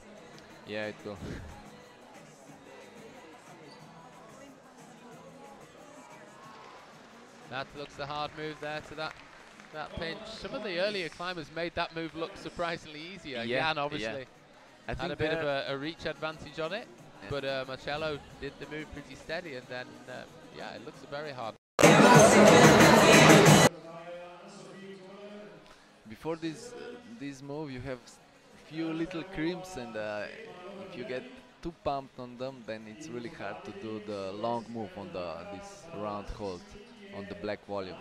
Yeah, it will. That looks the hard move there to that pinch. Some of the earlier climbers made that move look surprisingly easier. Yeah, Jan obviously had a bit of a reach advantage on it. Yeah. But Marcello did the move pretty steady, and then yeah, it looks very hard. Before this move, you have few little crimps, and if you get too pumped on them, then it's really hard to do the long move on this round hold on the black volume.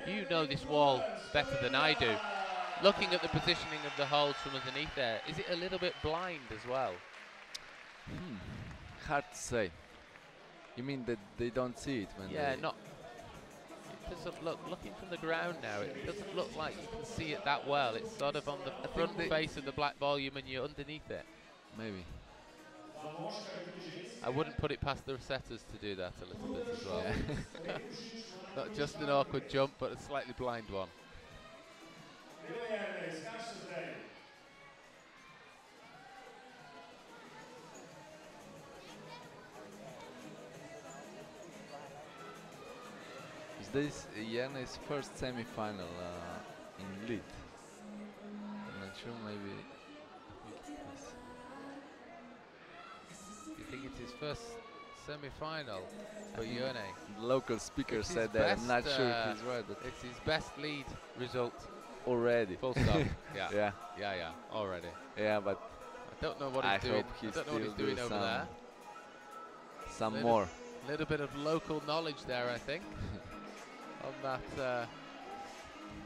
You know this wall better than I do. Looking at the positioning of the holds from underneath there, is it a little bit blind as well? Hard to say. You mean that they don't see it when yeah, they... not. It doesn't look. Looking from the ground now, it doesn't look like you can see it that well. It's sort of on the front face of the black volume, and you're underneath it. Maybe. I wouldn't put it past the setters to do that a little bit as well. Yeah. Not just an awkward jump, but a slightly blind one. Is this Jana's first semi-final in lead? I'm not sure, maybe. You think it's his first semi-final for Yone. The local speaker It's said his that. I'm not best, sure if he's right, but it's his best lead result. already. Full stop. Yeah. Yeah. Yeah. Already. Yeah, but I don't know what I he's doing. hope he I don't know what he's still doing do over there. some Little- more. Little bit of local knowledge there, I think, on that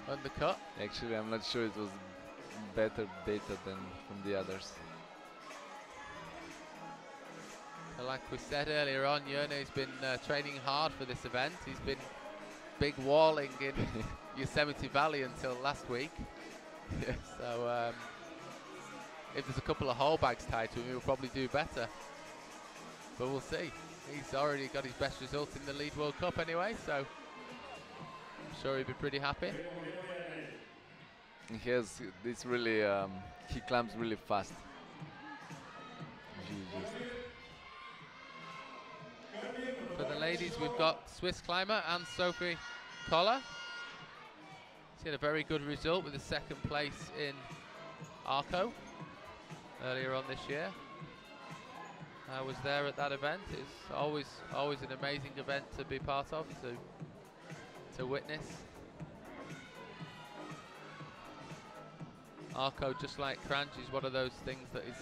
undercut. Actually, I'm not sure it was better data than from the others. So like we said earlier on, Yone's been training hard for this event. He's been big walling in Yosemite Valley until last week. Yeah. So if there's a couple of whole bags tied to him, he'll probably do better. But we'll see. He's already got his best result in the Lead World Cup anyway, so I'm sure he'll be pretty happy. He has this really, he climbs really fast. For the ladies, we've got Swiss climber Anne-Sophie Koller. She had a very good result with a second place in Arco earlier on this year. I was there at that event. It's always an amazing event to be part of, to witness. Arco, just like Kranj, is one of those things that is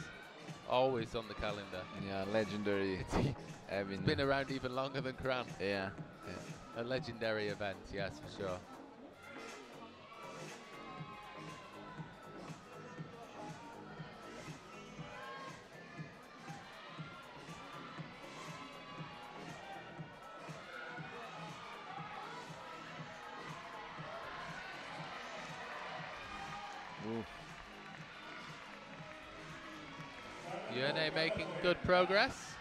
always on the calendar. Yeah, legendary. It's been around even longer than Kranj. Yeah. A legendary event, yes, for sure. Yone making good progress.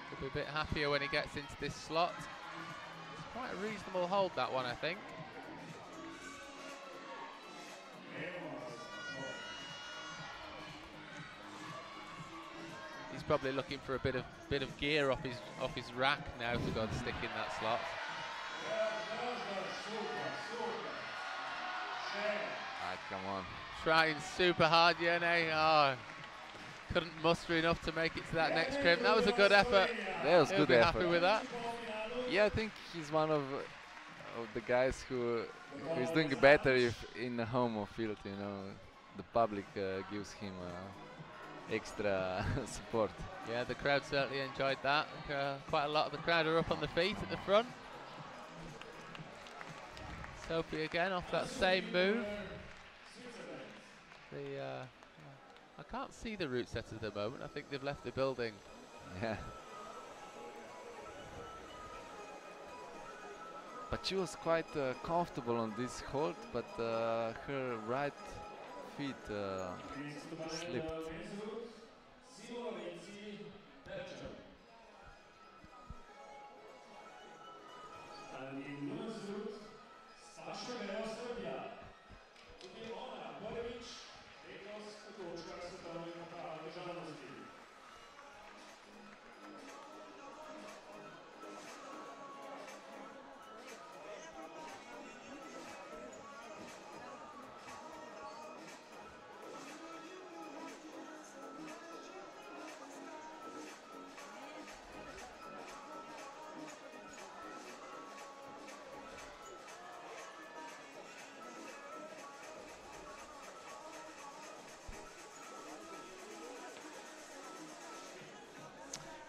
He'll be a bit happier when he gets into this slot. It's quite a reasonable hold, that one, I think. He's probably looking for a bit of gear off his rack now to go and stick in that slot. Come on. Trying super hard, Yone. Oh, couldn't muster enough to make it to that next crimp. That was a good effort. That was He'll good be effort. happy with that. Yeah, I think he's one of the guys who is doing better if in a home field. You know, the public gives him extra support. Yeah, the crowd certainly enjoyed that. Quite a lot of the crowd are up on the feet at the front. Sophie again off that same move. I can't see the route set at the moment. I think they've left the building. Yeah. But she was quite comfortable on this hold, but her right feet slipped.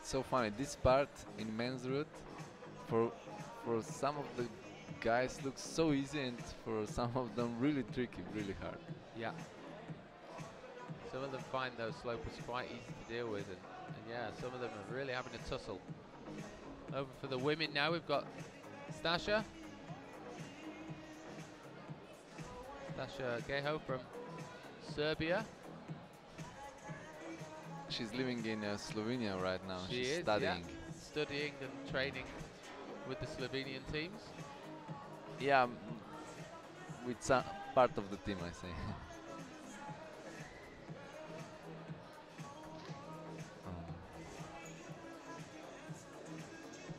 So funny, this part in men's route for some of the guys looks so easy, and for some of them really tricky, really hard. Yeah. Some of them find those slopers quite easy to deal with, and yeah, some of them are really having a tussle. Over for the women now, we've got Stasha Geho from Serbia. She's living in Slovenia right now. She She's is, studying. yeah, studying and training with the Slovenian teams. Yeah, with some part of the team, I say.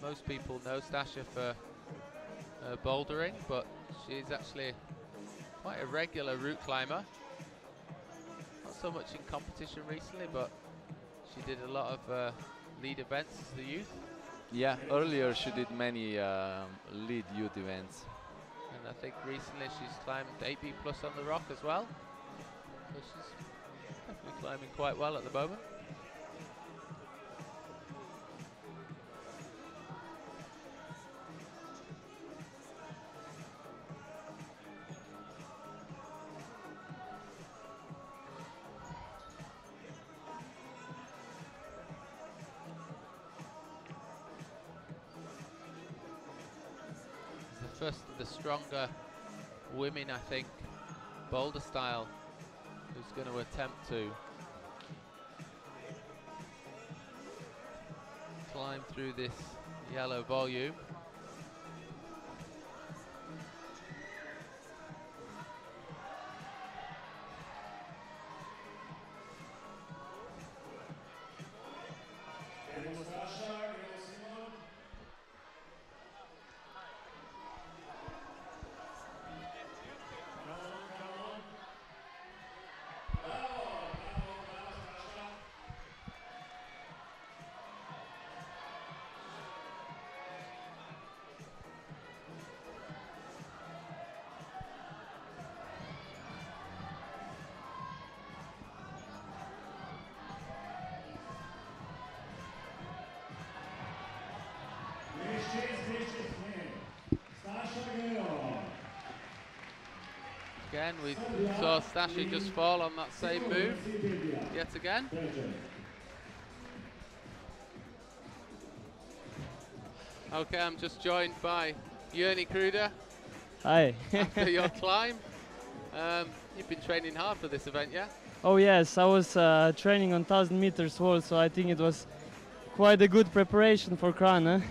Most people know Stasha for bouldering, but she's actually quite a regular route climber. Not so much in competition recently, but she did a lot of lead events as the youth. Yeah, earlier she did many lead youth events. And I think recently she's climbed 8B plus on the rock as well. So she's definitely climbing quite well at the moment. First of the stronger women, I think, boulder style, who's going to attempt to climb through this yellow volume. Again, we saw Stashi just fall on that same move yet again. Okay, I'm just joined by Jörni Kruder. Hi. After your climb, you've been training hard for this event, yeah? Oh yes, I was training on 1,000 meters wall, so I think it was quite a good preparation for Kranj.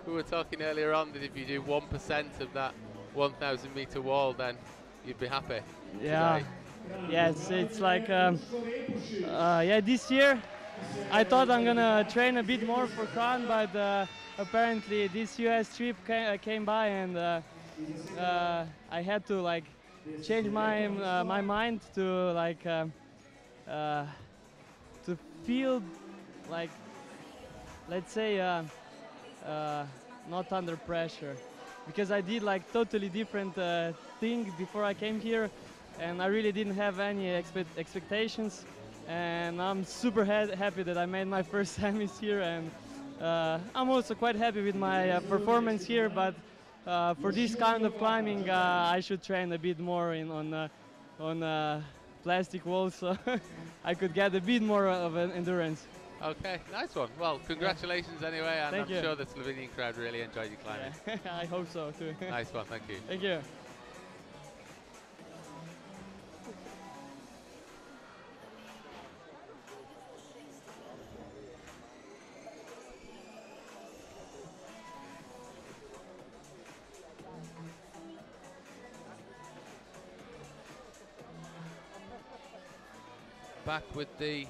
We were talking earlier on that if you do 1% of that 1,000 meter wall, then you'd be happy. Yeah. Today. Yes, it's like yeah. This year, I thought I'm gonna train a bit more for Kranj, but apparently this US trip came by, and I had to like change my my mind to like to feel like, let's say, not under pressure, because I did like totally different thing before I came here, and I really didn't have any expectations, and I'm super happy that I made my first semis here, and I'm also quite happy with my performance here, but for this kind of climbing I should train a bit more on plastic walls, so I could get a bit more of an endurance. Okay, nice one. Well, congratulations anyway, and Thank I'm you. sure the Slovenian crowd really enjoyed you climbing. Yeah, I hope so too. Nice one, thank you. Thank you. Back with the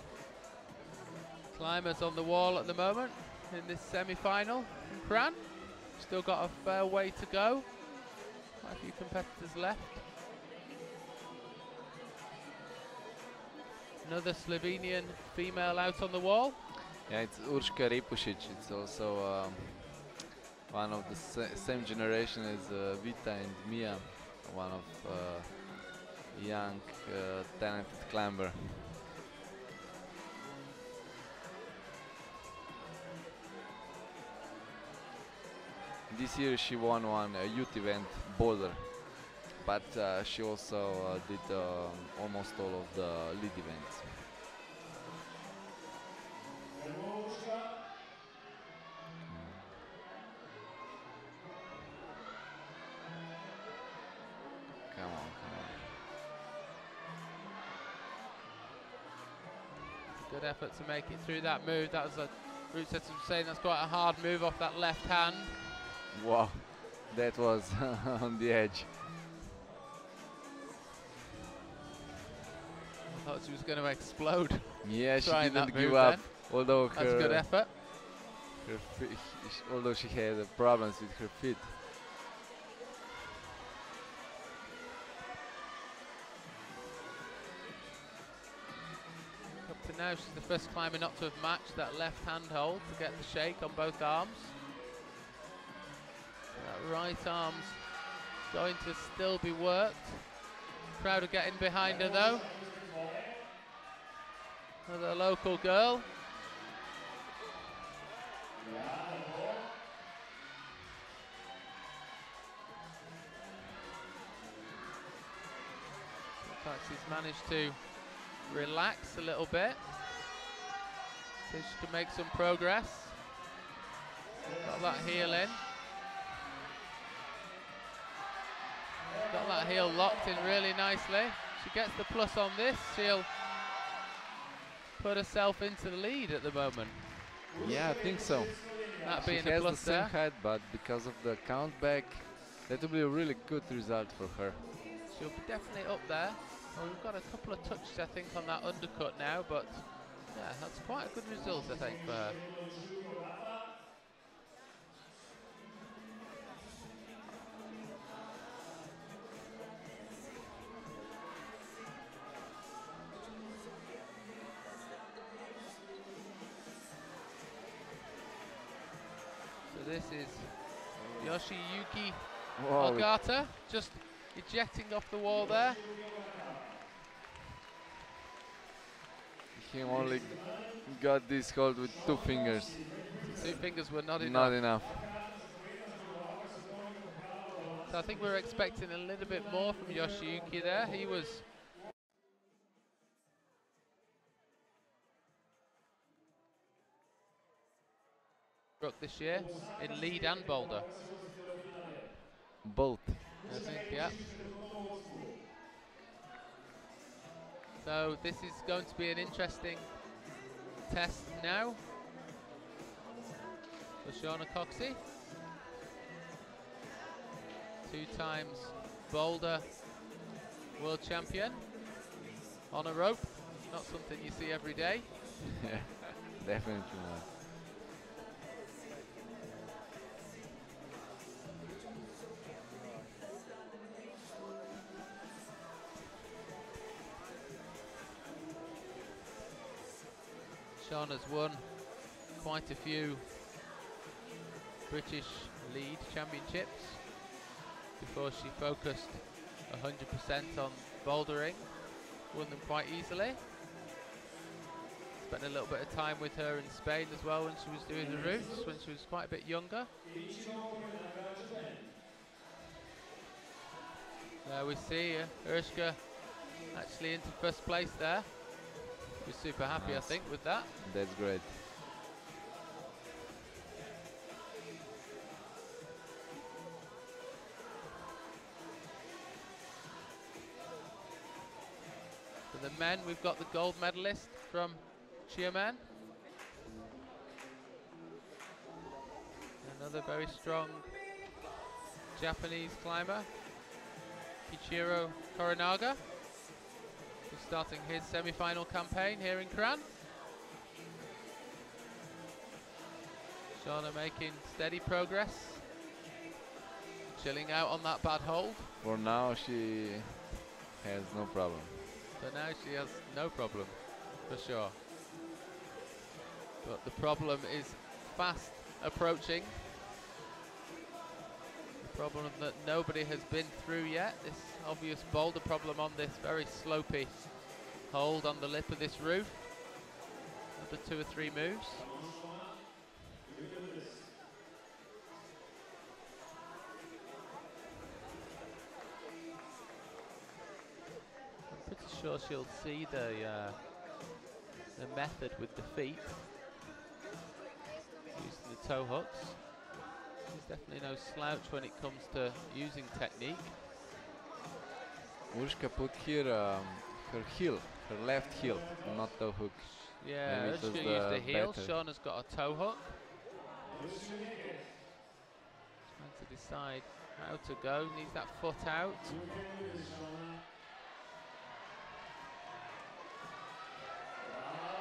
climbers on the wall at the moment in this semi-final in Kranj. Still got a fair way to go. Quite a few competitors left. Another Slovenian female out on the wall. Yeah, it's Urška Repušić. It's also one of the same generation as Vita and Mia, one of young, talented climber. This year she won one youth event, Boulder, but she also did almost all of the lead events. Come on, come on. Good effort to make it through that move. That was a route set saying that's quite a hard move off that left hand. Wow, that was on the edge. I thought she was going to explode. Yeah, she Trying didn't that give move up, then. although That's a good effort. although she had problems with her feet. Up to So now she's the first climber not to have matched that left hand hold to get the shake on both arms. That right arm's going to still be worked. Crowd are getting behind her though. Another local girl. Looks like she's managed to relax a little bit, so she can make some progress. Got that heel in. Got that heel locked in really nicely. She gets the plus on this, she'll put herself into the lead at the moment. Yeah, I think so. That She being has a plus the same there. height, but because of the count back, that will be a really good result for her. She'll be definitely up there. Well, we've got a couple of touches, I think, on that undercut now, but yeah, that's quite a good result, I think, for her. So this is Yoshiyuki Wow, Ogata, just ejecting off the wall there. he only got this hold with 2 fingers. 2 fingers were not enough. Not enough. So I think we were expecting a little bit more from Yoshiyuki there. He was this year in lead and boulder. Both. I think, yeah. So this is going to be an interesting test now for Shauna Coxey. 2 times boulder world champion on a rope. Not something you see every day. Yeah, definitely not. Shauna's won quite a few British lead championships before she focused 100% on bouldering. Won them quite easily. Spent a little bit of time with her in Spain as well when she was doing the routes, when she was quite a bit younger. There we see Urshka actually into first place there. We're super happy, Nice. I think, with that. That's great. For the men, we've got the gold medalist from Xiamen. Another very strong Japanese climber, Kichiro Korinaga, who's starting his semi-final campaign here in Kranj. Shauna making steady progress, chilling out on that bad hold. For now, she has no problem. So now she has no problem, for sure. But the problem is fast approaching. The problem that nobody has been through yet, this obvious boulder problem on this very slopey hold on the lip of this roof. Another 2 or 3 moves. I'm pretty sure she'll see the method with the feet, using the toe hooks. She's definitely no slouch when it comes to using technique. Urshka put here her heel, her left heel, not toe hook. Yeah, Maybe it was Urshka used the heel. better. Shauna's got a toe hook. Trying to decide how to go. Needs that foot out.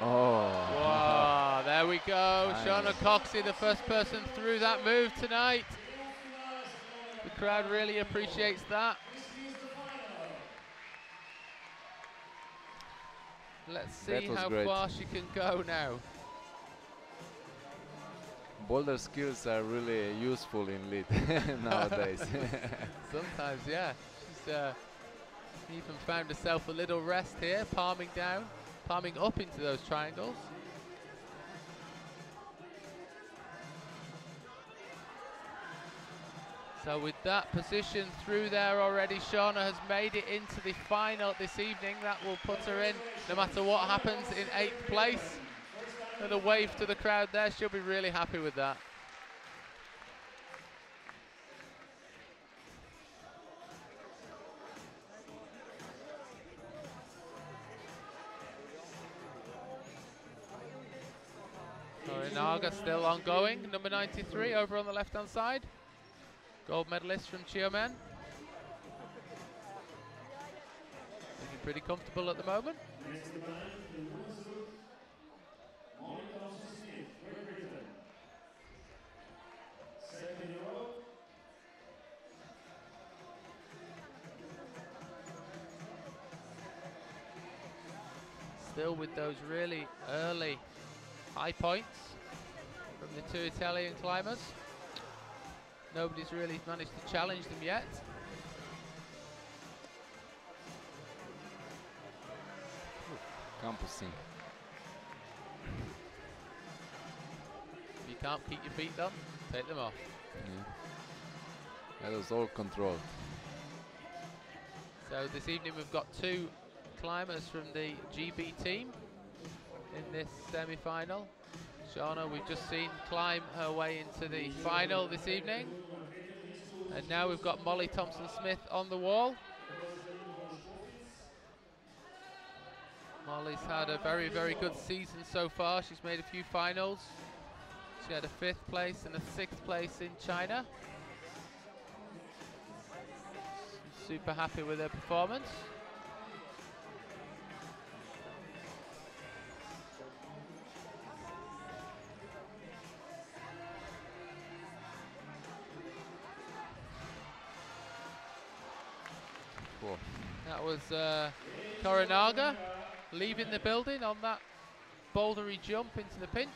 Oh. Wow, there we go. Nice. Shauna Coxey, the first person through that move tonight. The crowd really appreciates that. Let's see how great. far she can go now. Boulder skills are really useful in lead nowadays. Sometimes, yeah. She's even found herself a little rest here, palming down, palming up into those triangles. So with that position through there already, Shauna has made it into the final this evening. That will put her in, no matter what happens, in 8th place. And a wave to the crowd there, she'll be really happy with that. Naga still ongoing, number 93 over on the left-hand side. Gold medalist from Xiamen. Looking pretty comfortable at the moment. Still with those really early high points from the two Italian climbers. Nobody's really managed to challenge them yet. Campusing. If you can't keep your feet on, take them off. Yeah. That was all controlled. So this evening we've got 2 climbers from the GB team in this semi-final. Shauna, we've just seen climb her way into the final this evening. And now we've got Molly Thompson-Smith on the wall. Molly's had a very, very good season so far. She's made a few finals. She had a 5th place and a 6th place in China. She's super happy with her performance. Cool. That was Koronaga leaving the building on that bouldery jump into the pinch.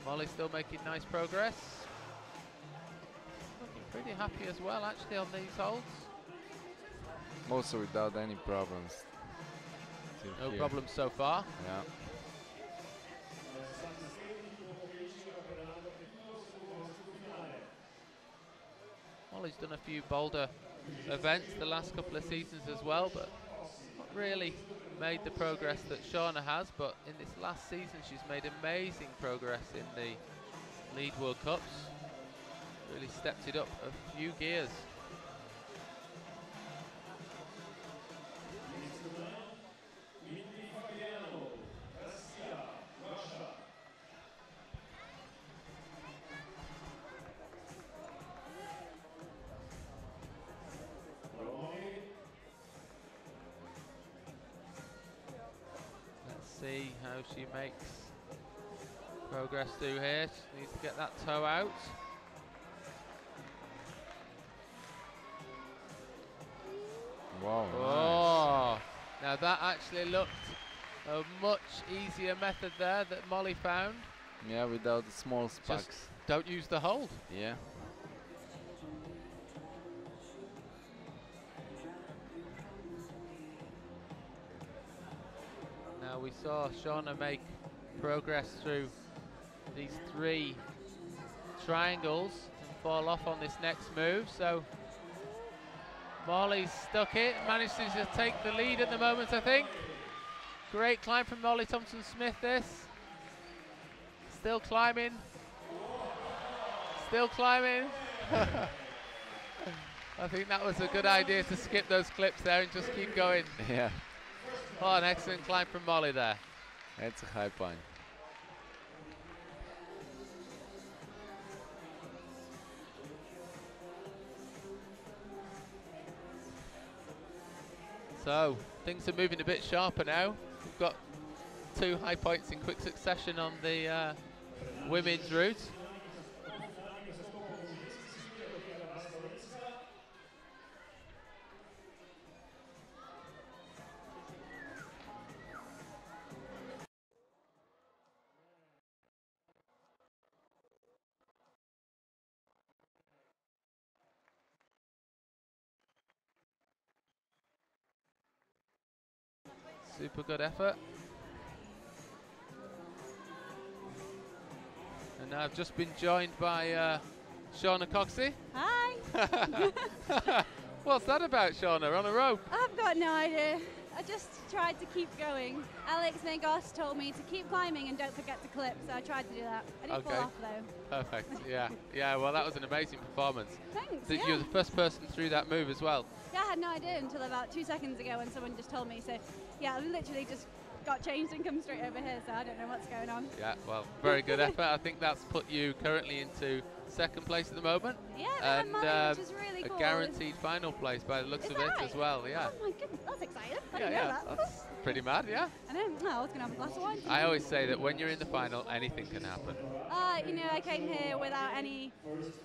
Molly still making nice progress. Looking pretty happy as well actually on these holds. Also without any problems. No problems so far. Yeah. Molly's done a few boulder events the last couple of seasons as well, but not really made the progress that Shauna has. But in this last season, she's made amazing progress in the Lead World Cups. Really stepped it up a few gears. See how she makes progress through here. She needs to get that toe out. Wow. Oh, nice. Now that actually looked a much easier method there that Molly found. Yeah, without the small sparks. Just don't use the hold. Yeah. Now we saw Shauna make progress through these 3 triangles and fall off on this next move. So Molly's stuck it, managed to just take the lead at the moment, I think. Great climb from Molly Thompson-Smith this. Still climbing. Still climbing. I think that was a good idea to skip those clips there and just keep going. Yeah. Oh, an excellent climb from Molly there. That's a high point. So things are moving a bit sharper now. We've got 2 high points in quick succession on the women's route. Super good effort. And I've just been joined by Shauna Coxey. Hi. What's that about, Shauna, on a rope? I've got no idea. I just tried to keep going. Alex Megos told me to keep climbing and don't forget to clip, so I tried to do that. I didn't fall off though. Perfect, yeah. Yeah, well, that was an amazing performance. Thanks, You were the first person through that move as well. Yeah, I had no idea until about 2 seconds ago when someone just told me. So, yeah, I literally just got changed and come straight over here, so I don't know what's going on. Yeah, well, very good effort. I think that's put you currently into second place at the moment. Yeah, and which is really cool. A guaranteed final place by the looks of it as well, yeah. Oh my goodness, that's exciting. I didn't know that. That's pretty mad, yeah. I know, I was going to have a glass of wine. I always say that when you're in the final, anything can happen. You know, I came here without any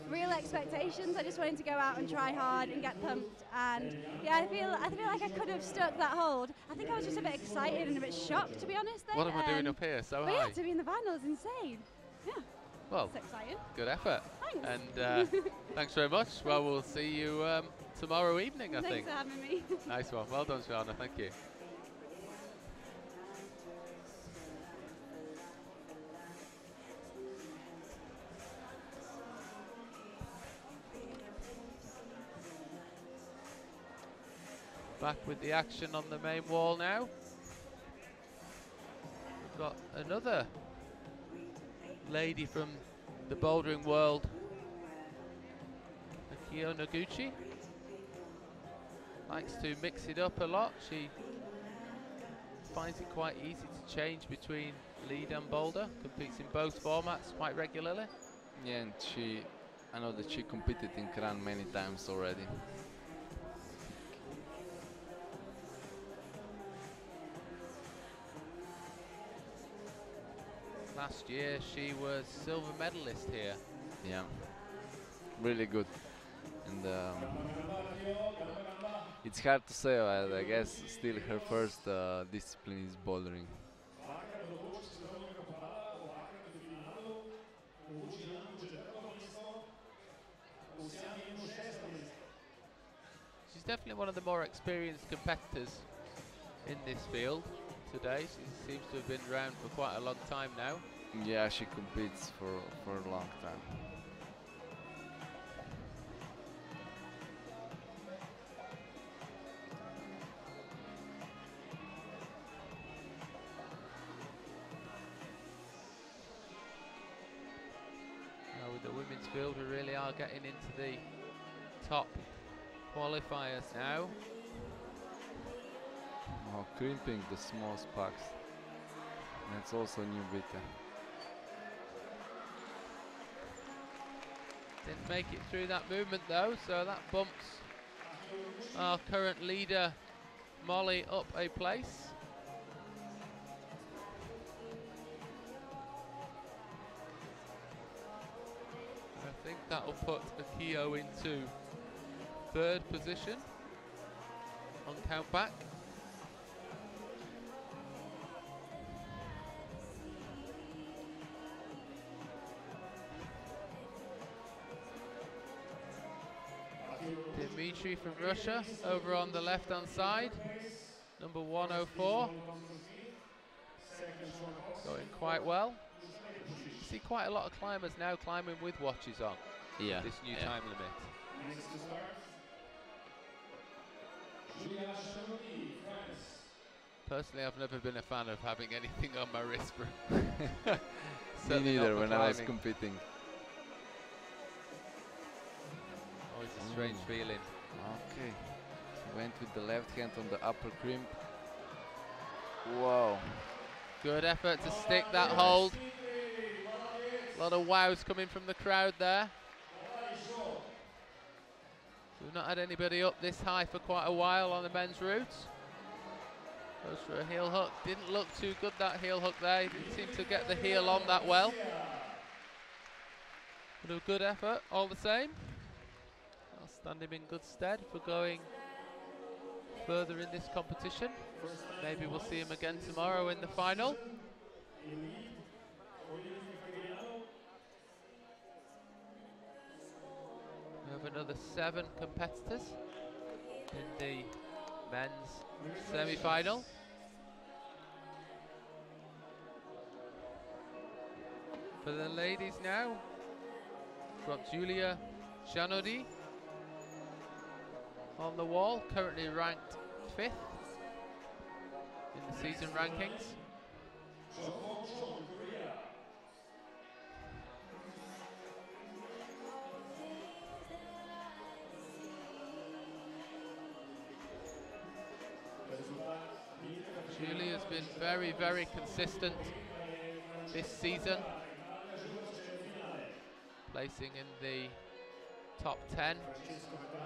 real expectations. I just wanted to go out and try hard and get pumped. And yeah, I feel like I could have stuck that hold. I think I was just a bit excited and a bit shocked, to be honest. Then. What am I doing up here so high? Yeah, to be in the final is insane. Yeah. Well, that's exciting. Good effort. Thanks. And thanks very much. Well, we'll see you tomorrow evening, I think. Thanks for having me. Nice one. Well done, Shauna. Thank you. Back with the action on the main wall now. We've got another lady from the bouldering world, Akio Noguchi. Likes to mix it up a lot. She finds it quite easy to change between lead and boulder. Competes in both formats quite regularly. Yeah, and I know that she competed in Kranj many times already. Last year she was silver medalist here. Yeah, really good. And it's hard to say, I guess still her first discipline is bouldering. She's definitely one of the more experienced competitors in this field today. She seems to have been around for quite a long time now. Yeah, she competes for a long time. Now with the women's field, we really are getting into the top qualifiers now. Oh, crimping the small sparks. That's also new beta. Didn't make it through that movement though, so that bumps our current leader Molly up a place. I think that will put Akio into third position on count back. Dimitri from Russia over on the left hand side, number 104. Going quite well. See quite a lot of climbers now climbing with watches on. Yeah. This new time limit. Personally, I've never been a fan of having anything on my wrist. Me neither when I was competing. Always a strange feeling. Okay. Went with the left hand on the upper crimp. Whoa. Good effort to stick that hold. A lot of wows coming from the crowd there. We've not had anybody up this high for quite a while on the men's route. Goes for a heel hook. Didn't look too good, that heel hook there. Didn't seem to get the heel on that well. But a good effort all the same. I'll stand him in good stead for going further in this competition. Maybe we'll see him again tomorrow in the final. We have another 7 competitors in the men's semi-final. For the ladies now, got Julia Janodi on the wall, currently ranked 5th in the season rankings. Julie has been very, very consistent this season, placing in the top 10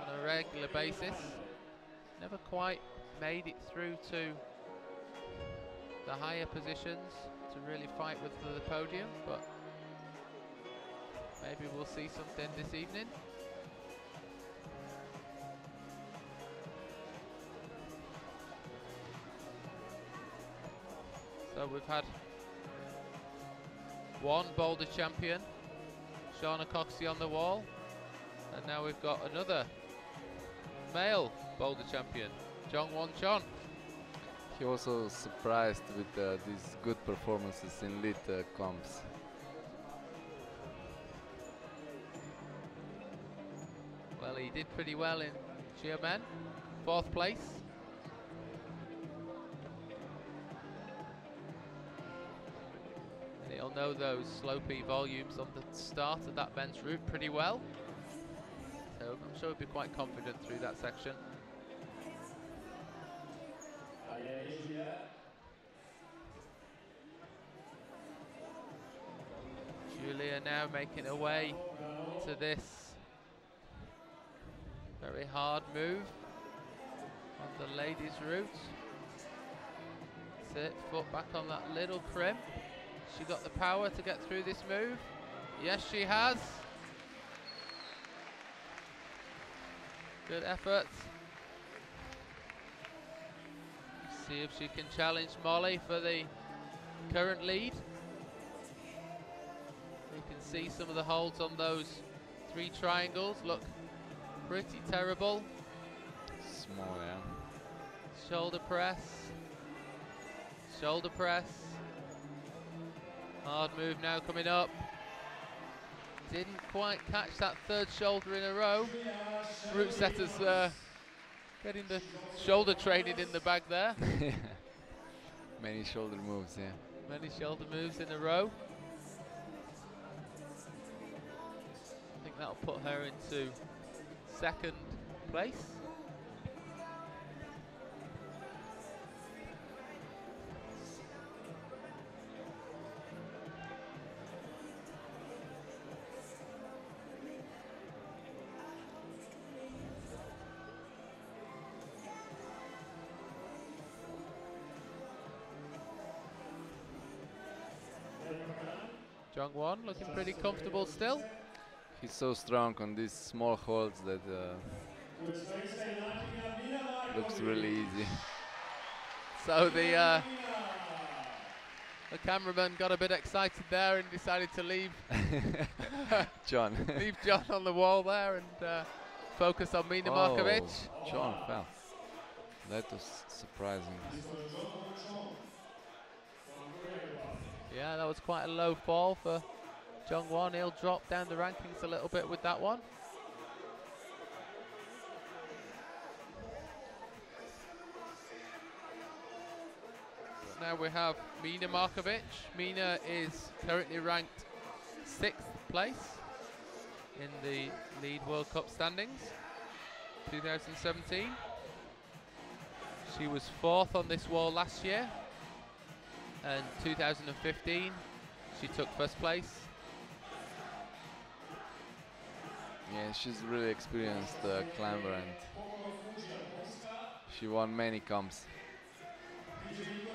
on a regular basis. Never quite made it through to the higher positions to really fight with the podium, but maybe we'll see something this evening. So we've had one boulder champion, Shauna Coxey, on the wall, and now we've got another male boulder champion, Jong-Won Chon. He also surprised with these good performances in lead comps. Well, he did pretty well in Xiamen, 4th place. And he'll know those slopey volumes on the start of that bench route pretty well. So I'm sure he'll be quite confident through that section. Julia now making her way to this very hard move on the ladies' route. That's it, foot back on that little crimp. She got the power to get through this move. Yes, she has. Good effort. See if she can challenge Molly for the current lead. You can see some of the holds on those 3 triangles look pretty terrible. Small, yeah. Shoulder press. Shoulder press. Hard move now coming up. Didn't quite catch that 3rd shoulder in a row. Route setters getting the shoulder training in the bag there. Many shoulder moves, yeah. Many shoulder moves in a row. I think that'll put her into 2nd place. Jong-Won looking pretty comfortable still. He's so strong on these small holds that looks really easy. So the cameraman got a bit excited there and decided to leave John. leave John on the wall there and focus on Beena Markovic. John fell. That was surprising. Yeah, that was quite a low fall for Jong-Won. He'll drop down the rankings a little bit with that one. Now we have Beena Markovic. Beena is currently ranked 6th place in the Lead World Cup standings 2017. She was 4th on this wall last year, and 2015 she took 1st place. Yeah, she's really experienced climber and she won many comps.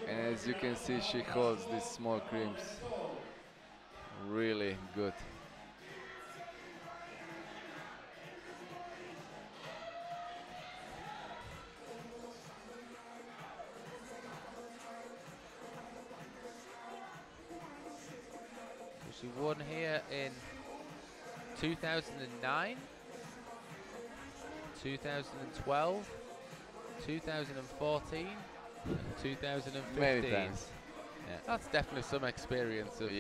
And as you can see, she holds these small crimps really good. She won here in 2009, 2012, 2014, and 2015. Many times. Yeah. That's definitely some experience of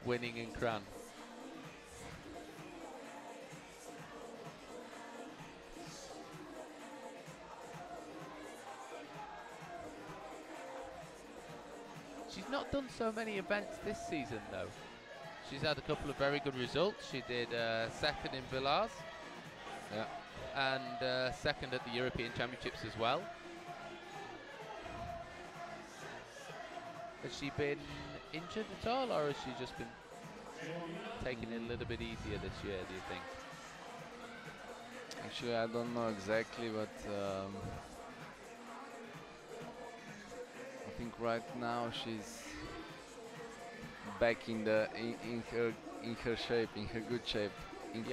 winning in Kranj. She's not done so many events this season though. She's had a couple of very good results. She did second in Villars, Yeah. and second at the European Championships as well. Has she been injured at all, or has she just been taking it a little bit easier this year, do you think? Actually, I don't know exactly, but I think right now she's back in her shape, in her good shape. In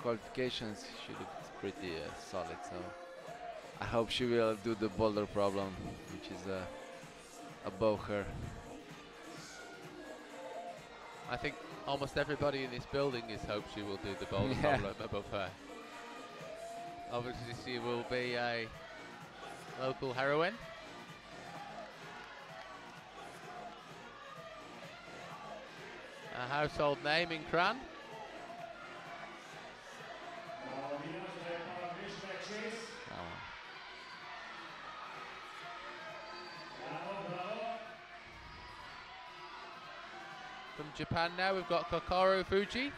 qualifications, she looked pretty solid. So I hope she will do the boulder problem, which is above her. I think almost everybody in this building hopes she will do the boulder problem above her. Obviously, she will be a local heroine. A household name in Kranj. From Japan now, we've got Picaro Fuji.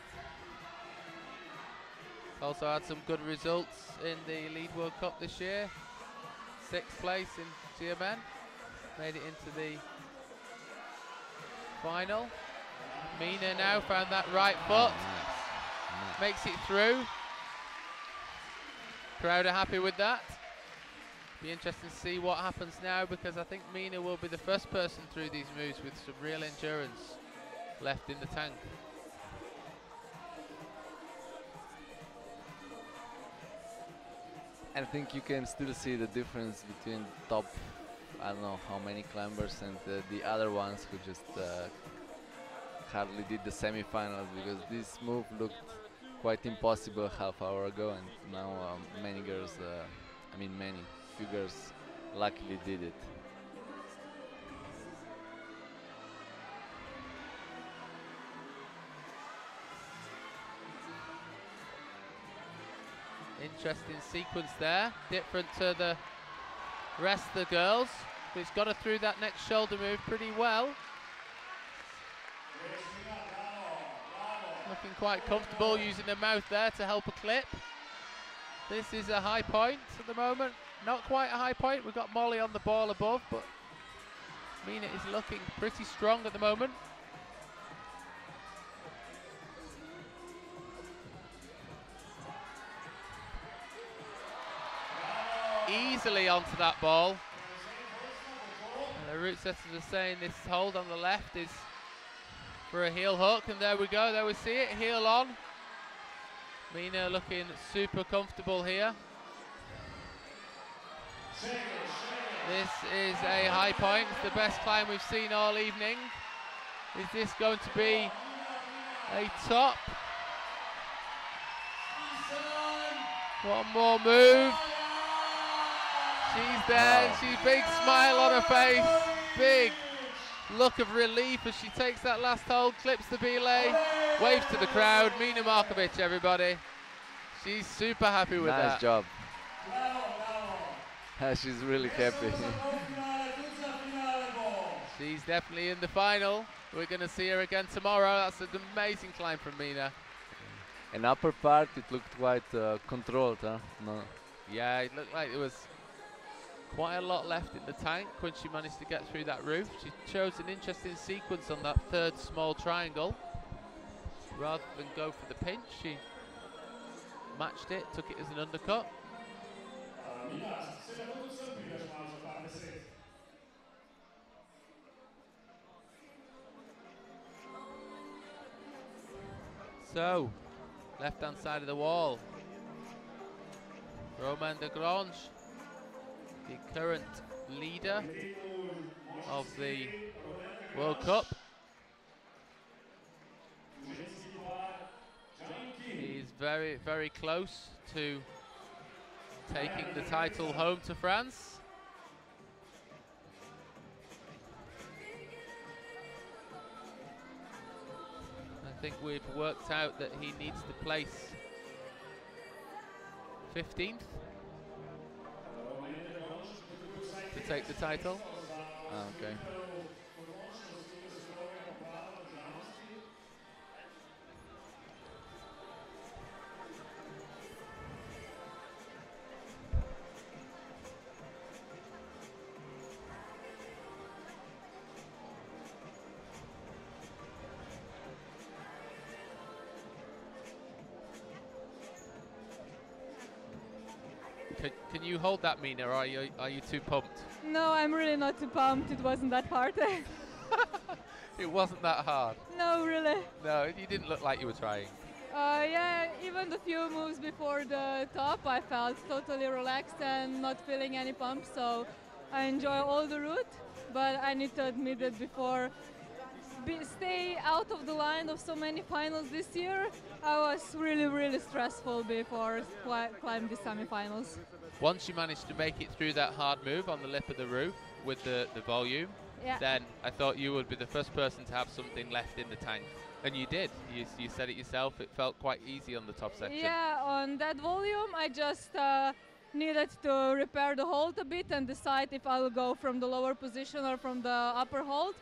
Also had some good results in the Lead World Cup this year. 6th place in GMN. Made it into the final. Beena now found that right foot. Makes it through. Crowd are happy with that. Be interesting to see what happens now, because I think Beena will be the first person through these moves with some real endurance left in the tank. I think you can still see the difference between top, I don't know how many climbers, and the other ones who just hardly did the semi-finals, because this move looked quite impossible half hour ago, and now many girls, few girls luckily did it. Interesting sequence there, different to the rest of the girls, but he's got her through that next shoulder move pretty well. Looking quite comfortable, using her mouth there to help her clip. This is a high point at the moment. Not quite a high point, we've got Molly on the ball above, but Beena is looking pretty strong at the moment. Easily onto that ball. And the route setters are saying this hold on the left is for a heel hook, and there we go, there we see it, heel on. Beena looking super comfortable here. This is a high point, it's the best climb we've seen all evening. Is this going to be a top? One more move. She's there, she's big smile on her face, big look of relief as she takes that last hold, clips the belay, waves to the crowd. Beena Markovic, everybody. She's super happy with that. Nice job. She's really happy. She's definitely in the final. We're going to see her again tomorrow. That's an amazing climb from Beena. In upper part, it looked quite controlled, huh? No. Yeah, it looked like there was quite a lot left in the tank when she managed to get through that roof. She chose an interesting sequence on that third small triangle. Rather than go for the pinch, she matched it, took it as an undercut. So, left hand side of the wall, Romain de Kranj, the current leader of the World Cup. He's very, very close to taking the title home to France. think we've worked out that he needs to place 15th to take the title. Okay. Can you hold that, Beena, or are you too pumped? No, I'm really not too pumped. It wasn't that hard. It wasn't that hard. No, really. No, you didn't look like you were trying. Yeah, even the few moves before the top, I felt totally relaxed and not feeling any pumps. So I enjoy all the route, but I need to admit that before stay out of the line of so many finals this year, I was really stressful before climb the semi-finals. Once you managed to make it through that hard move on the lip of the roof with the volume, Yeah. then I thought you would be the first person to have something left in the tank. And you did. You said it yourself. It felt quite easy on the top section. Yeah, on that volume, I just needed to repair the hold a bit and decide if I will go from the lower position or from the upper hold.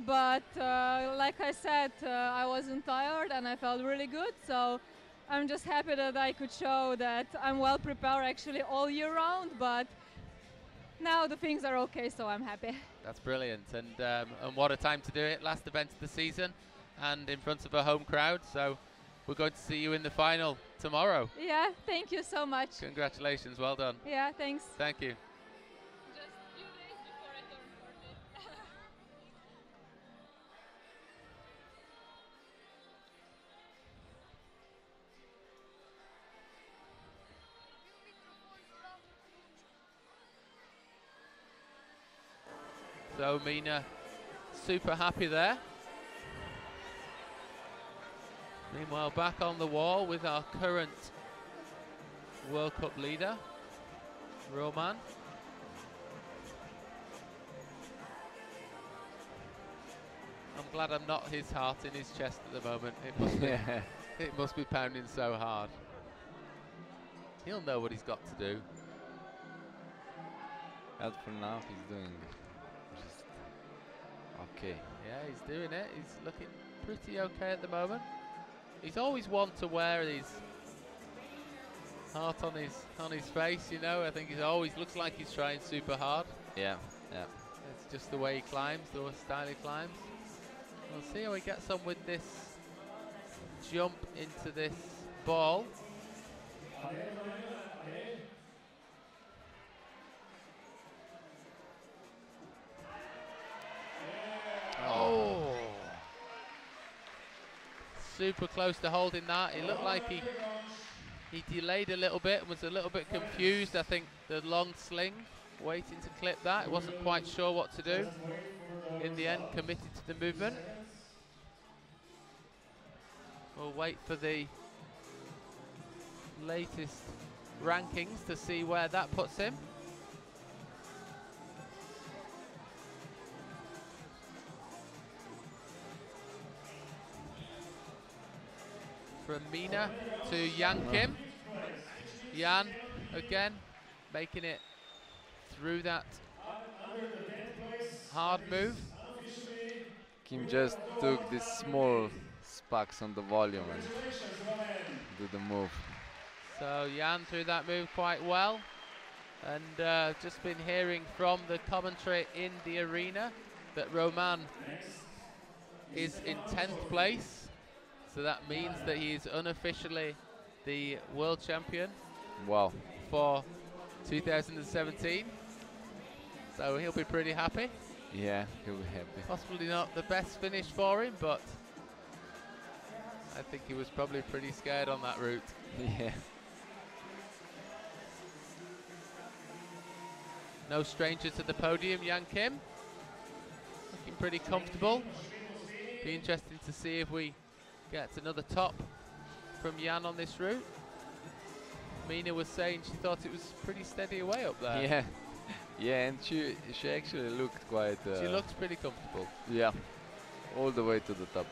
But like I said, I wasn't tired and I felt really good. So I'm just happy that I could show that I'm well prepared actually all year round. But now the things are okay, so I'm happy. That's brilliant. And what a time to do it. Last event of the season and in front of a home crowd. So we're going to see you in the final tomorrow. Yeah, thank you so much. Congratulations. Well done. Yeah, thanks. Thank you. Just a few days before I turn 40. So Beena, super happy there. Meanwhile, back on the wall with our current World Cup leader, Roman. I'm glad I'm not his heart in his chest at the moment. It must be pounding so hard. He'll know what he's got to do. As for now, he's doing just okay. Yeah, he's doing it. He's looking pretty okay at the moment. He's always one to wear his heart on his face, you know. I think he always looks like he's trying super hard. Yeah. It's just the way he climbs, the style he climbs. We'll see how he gets on with this jump into this ball. Oh! Super close to holding that. It looked like he delayed a little bit and was a little bit confused. I think the long sling, waiting to clip that. He wasn't quite sure what to do. In the end, committed to the movement. We'll wait for the latest rankings to see where that puts him. From Beena to Jan Kim. Jan again making it through that hard move. Kim just took these small sparks on the volume and do the move. So Jan threw that move quite well. And just been hearing from the commentary in the arena that Roman is in 10th place. So that means that he is unofficially the world champion. Wow. For 2017. So he'll be pretty happy. Yeah, he'll be happy. Possibly not the best finish for him, but I think he was probably pretty scared on that route. Yeah. No stranger to the podium, Jan Kim. Looking pretty comfortable. Be interesting to see if we get another top from Jan on this route. Beena was saying she thought it was pretty steady away up there. Yeah. Yeah, and she actually looked quite... she looks pretty comfortable. Yeah, all the way to the top.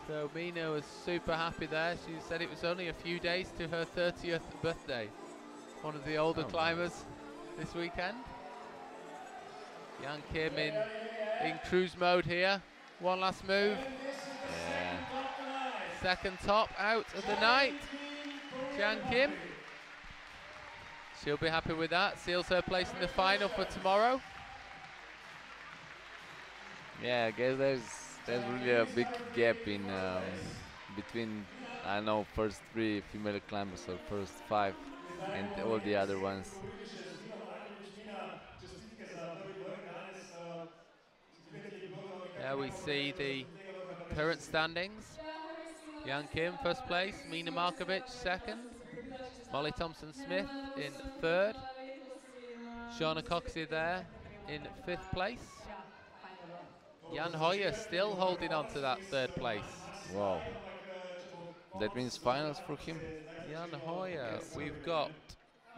So Beena was super happy there. She said it was only a few days to her 30th birthday. One of the older climbers this weekend. Jan Kim in cruise mode here. One last move. Yeah. Second top out of the night. Jan Kim. She'll be happy with that. Seals her place in the final for tomorrow. Yeah, I guess there's really a big gap in between, I know, first 3 female climbers or first 5 and all the other ones. There we see the current standings. Jan Kim first place, Beena Markovic second, Molly Thompson-Smith in third, Shauna Coxey there in 5th place. Jan Hoyer still holding on to that 3rd place. Wow. That means finals for him? Jan Hoyer, we've got,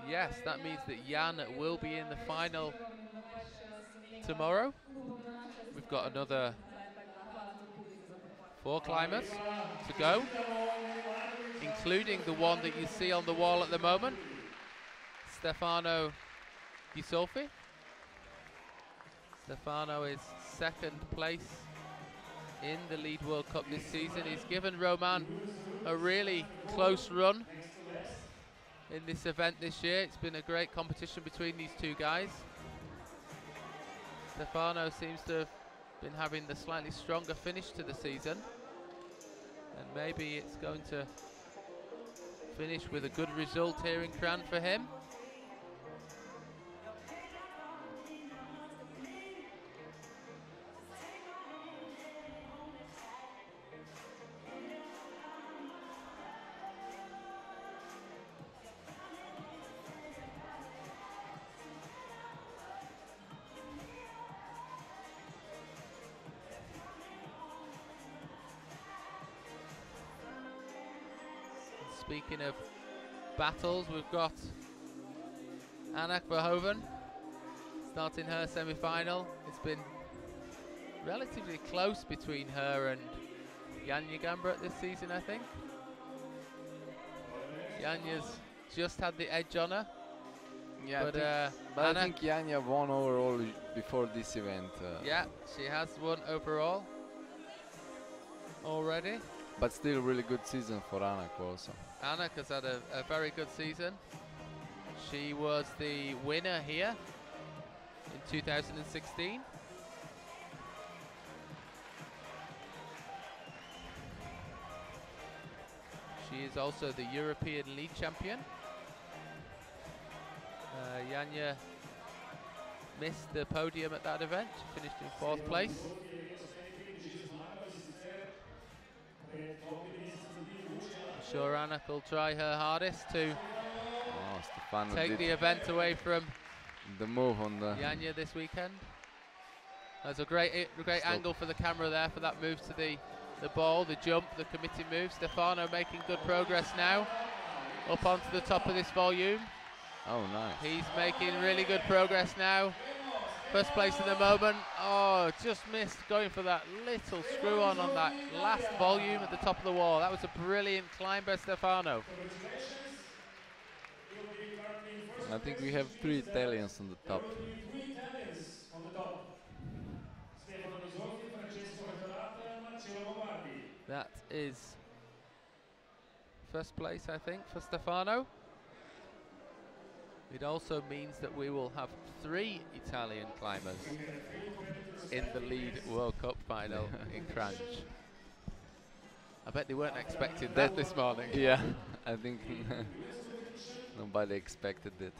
yes, that means that Jan will be in the final tomorrow. We've got another 4 climbers to go, including the one that you see on the wall at the moment, Stefano Gisolfi. Stefano is 2nd place in the Lead World Cup this season. He's given Roman a really close run in this event this year. It's been a great competition between these 2 guys. Stefano seems to have been having the slightly stronger finish to the season, and maybe it's going to finish with a good result here in Kranj for him. Speaking of battles, we've got Anna Verhoeven starting her semi-final. It's been relatively close between her and Janja Gambrat this season, I think. Janja's just had the edge on her. Yeah, but I think Janja won overall before this event. Yeah, she has won overall already. But still really good season for Anak also. Anak has had a very good season. She was the winner here in 2016. She is also the European League champion. Janja missed the podium at that event. She finished in 4th place. I'm sure Anak will try her hardest to take the event away from the move on the Janja this weekend. There's a great angle for the camera there for that move to the ball, the jump, the committed move. Stefano making good progress now, up onto the top of this volume. Oh, nice. He's making really good progress now. First place in the moment. Oh, just missed going for that little screw on that last volume at the top of the wall. That was a brilliant climb by Stefano. I think we have 3 Italians on the top. That is first place, I think, for Stefano. It also means that we will have 3 Italian climbers in the Lead World Cup final in Kranj. I bet they weren't expecting that this morning. Yeah, I think nobody expected it.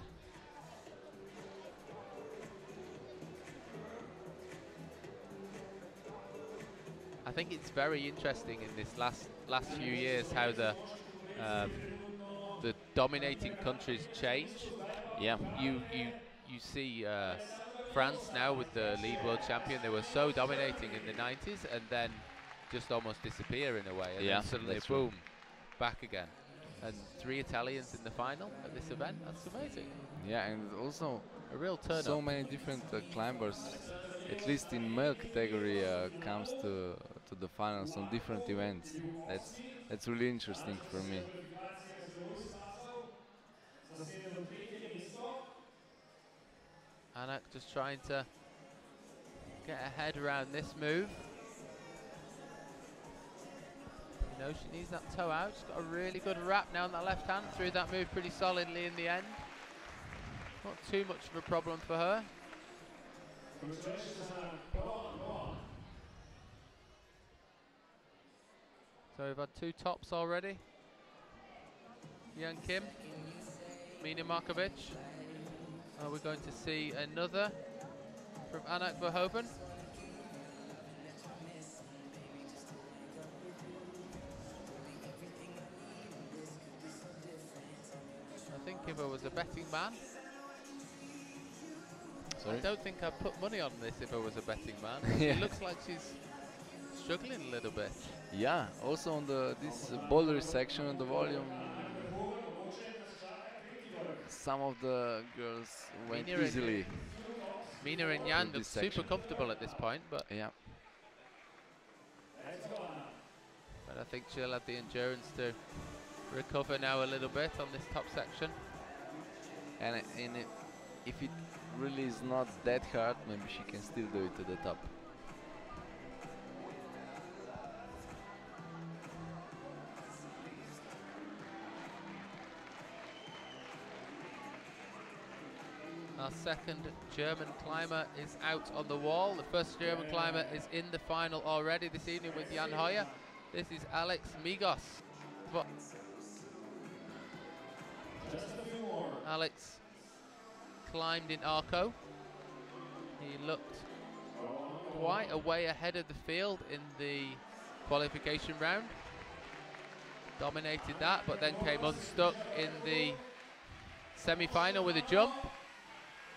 I think it's very interesting in this last few years how the dominating countries change. Yeah, you see France now with the Lead World Champion. They were so dominating in the 90s and then just almost disappear in a way, and then suddenly boom, back again. And 3 Italians in the final at this event. That's amazing. Yeah, and also a real turn so up. many different climbers at least in male category, comes to the finals on different events. That's really interesting for me. Anak just trying to get her head around this move. You know, she needs that toe out. She's got a really good wrap now on that left hand. Threw that move pretty solidly in the end. Not too much of a problem for her. So we've had 2 tops already. Yang Kim, Beena Markovic. Are we going to see another from Anak Verhoeven? I think if I was a betting man, Sorry? I don't think I'd put money on this if I was a betting man. Yeah. It looks like she's struggling a little bit. Yeah, also on this boulder section on the volume, some of the girls went Beena easily. Beena and Jan look this super section. comfortable at this point, but Yeah. I think she'll have the endurance to recover now a little bit on this top section. And if it really is not that hard, maybe she can still do it to the top. Our second German climber is out on the wall. The first German climber is in the final already this evening with Jan Hoyer. This is Alex Migos. But Alex climbed in Arco. He looked quite a way ahead of the field in the qualification round. Dominated that, but then came unstuck in the semi-final with a jump.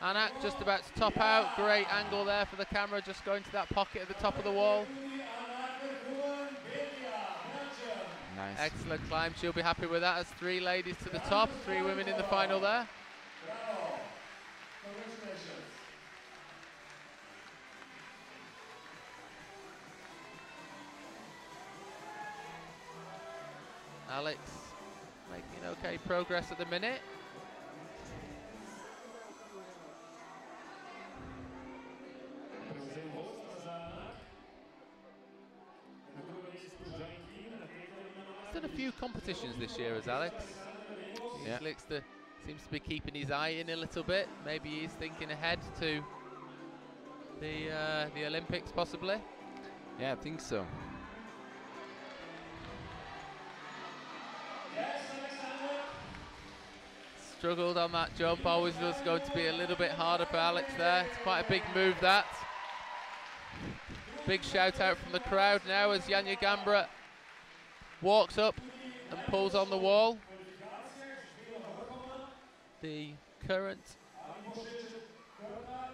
Anak just about to top out. Great angle there for the camera, just going to that pocket at the top of the wall. Nice. Excellent climb. She'll be happy with that. As 3 ladies to the top, 3 women in the final there. Alex making okay progress at the minute. He's done a few competitions this year as Alex. He Yeah. seems to be keeping his eye in a little bit. Maybe he's thinking ahead to the Olympics possibly. Yeah, I think so. Struggled on that jump, always was going to be a little bit harder for Alex there. It's quite a big move, that. Big shout out from the crowd now as Janja Gambra walks up and pulls on the wall. The current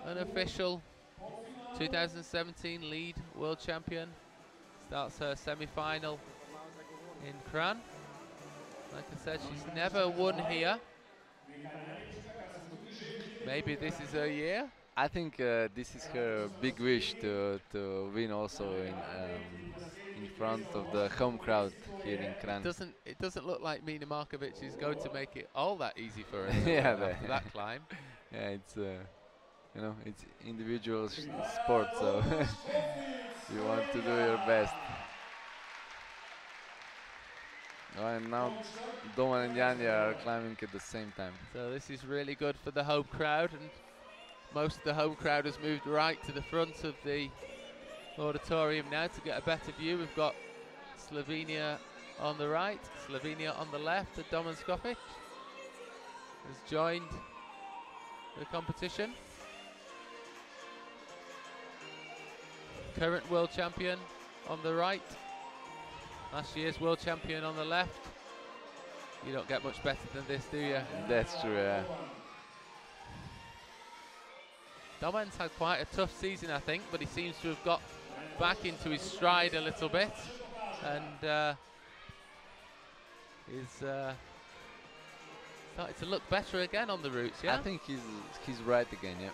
unofficial 2017 lead world champion starts her semi-final in Kranj. Like I said, she's never won here. Maybe this is her year. I think this is her big wish to win also in front of the home crowd here in Kranj. It doesn't look like Beena Markovic is going to make it all that easy for her Yeah, after that climb. Yeah, it's you know, it's individual sport, so you want to do your best. Oh, and now Doman and Janja are climbing at the same time. So this is really good for the home crowd, and most of the home crowd has moved right to the front of the auditorium now to get a better view. We've got Slovenia on the right, Slovenia on the left. Doman Skofic has joined the competition. Current world champion on the right. Last year's world champion on the left. You don't get much better than this, do you? That's true, yeah. Doman's had quite a tough season, I think, but he seems to have got back into his stride a little bit, and is starting to look better again on the routes. Yeah, I think he's right again, yeah.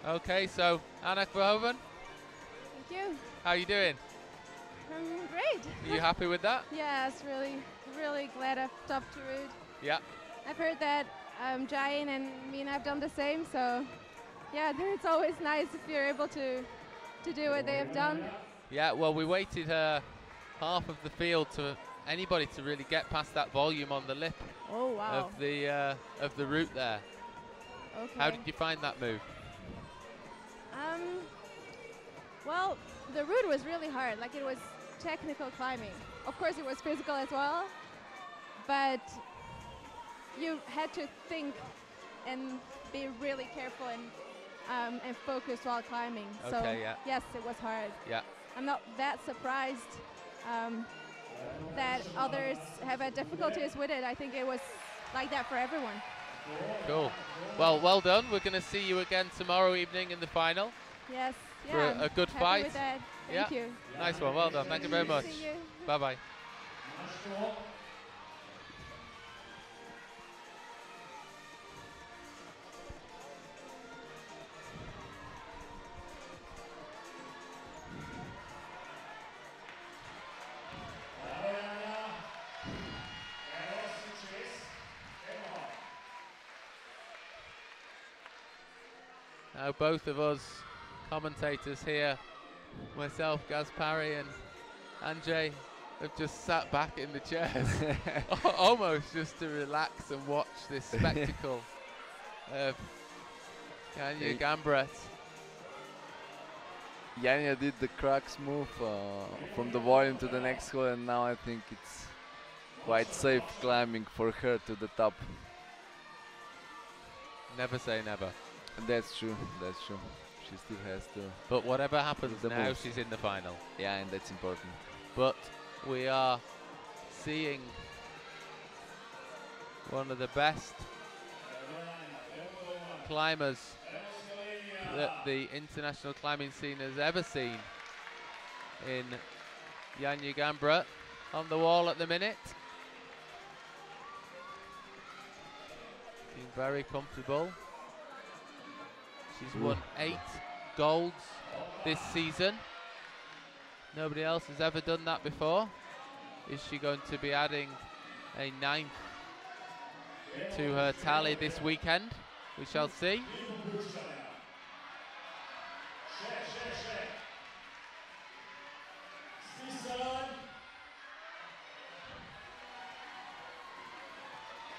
Okay, so Anna Verhoeven, Thank you. how you doing? I'm great. Are you happy with that? Yes, really glad I've topped the route. Yeah. I've heard that Jain and Beena have done the same, so yeah, it's always nice if you're able to do what they have done. Yeah, well, we waited half of the field to anybody to really get past that volume on the lip Oh wow. of the route there. Okay. How did you find that move? Well, the route was really hard. Like, it was technical climbing. Of course, it was physical as well, but you had to think and be really careful and focused while climbing. So Okay, yeah. yes, it was hard. Yeah. I'm not that surprised that others have had difficulties with it. I think it was like that for everyone. Cool. Well, well done. We're going to see you again tomorrow evening in the final. Yes. For Yeah. a good happy fight. with that. Thank you. Nice one. Well done. Thank you very much. See you. Bye-bye. Now both of us commentators here, myself, Gaspari and Andrzej, have just sat back in the chairs, almost just to relax and watch this spectacle of Janja Gambret. Janja did the crux move from the volume to the next hole, and now I think it's quite safe climbing for her to the top. Never say never. That's true, that's true. She still has to. But whatever happens the now, moves. she's in the final. Yeah, and that's important. But we are seeing one of the best climbers that the international climbing scene has ever seen in Janja Gambret on the wall at the minute. Being very comfortable. She's won 8 golds this season. Nobody else has ever done that before. Is she going to be adding a 9th to her tally this weekend? We shall see.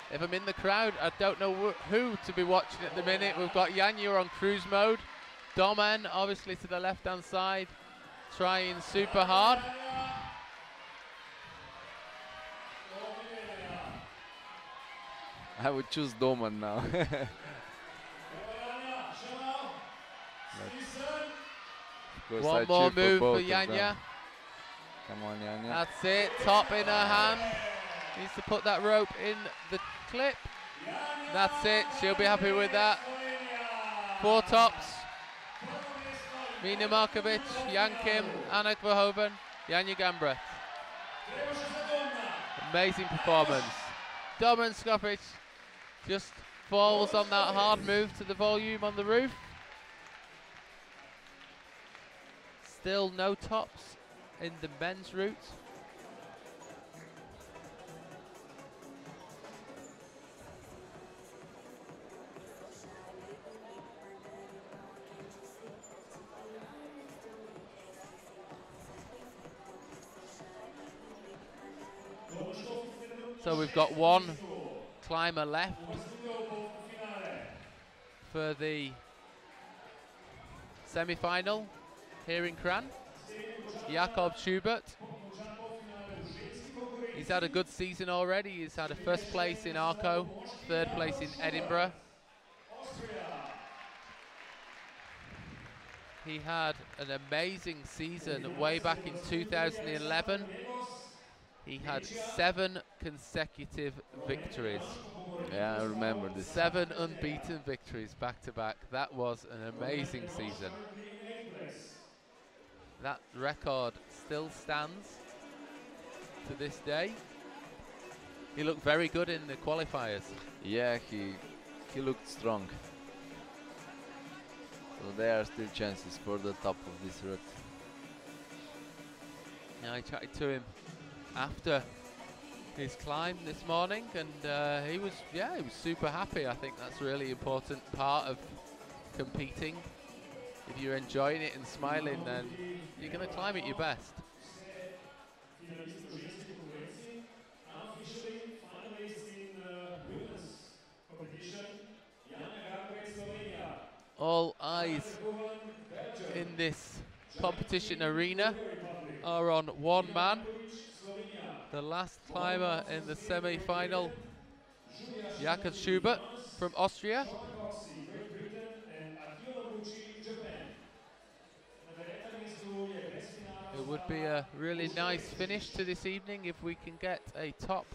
If I'm in the crowd, I don't know who to be watching at the minute. We've got Janja on cruise mode. Domen, obviously to the left-hand side, trying super hard. I would choose Domen now. One more move for Janja. Come on, Janja. That's it, top in her hand. Needs to put that rope in the clip. That's it, she'll be happy with that. 4 tops. Beena Markovic, Jan Kim, Anna Verhoeven, Janja Gambret. Amazing performance. Domen Skofic just falls on that hard move to the volume on the roof. Still no tops in the men's route. So we've got one climber left for the semi-final here in Kranj. Jakob Schubert. He's had a good season already. He's had a 1st place in Arco, 3rd place in Edinburgh. He had an amazing season way back in 2011. He had 7 consecutive victories. Yeah, I remember this. 7 unbeaten victories back to back. That was an amazing season. That record still stands to this day. He looked very good in the qualifiers. Yeah, he looked strong. So there are still chances for the top of this route. Yeah, I chatted to him after his climb this morning, and he was super happy. I think that's a really important part of competing. If you're enjoying it and smiling, then you're going to climb at your best. All eyes in this competition arena are on one man, the last climber in the semi-final, Schubert from Austria. It would be a really nice finish to this evening if we can get a top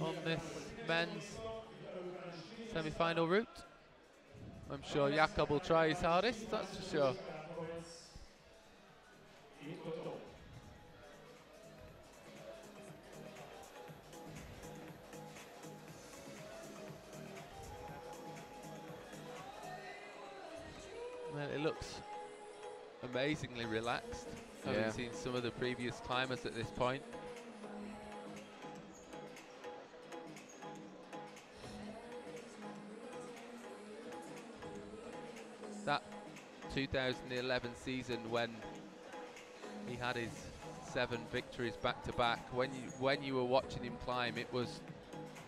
on this men's semi-final route. I'm sure Jakob will try his hardest, that's for sure. Well, it looks amazingly relaxed. Having seen some of the previous climbers at this point. That 2011 season when he had his 7 victories back to back, when you were watching him climb, it was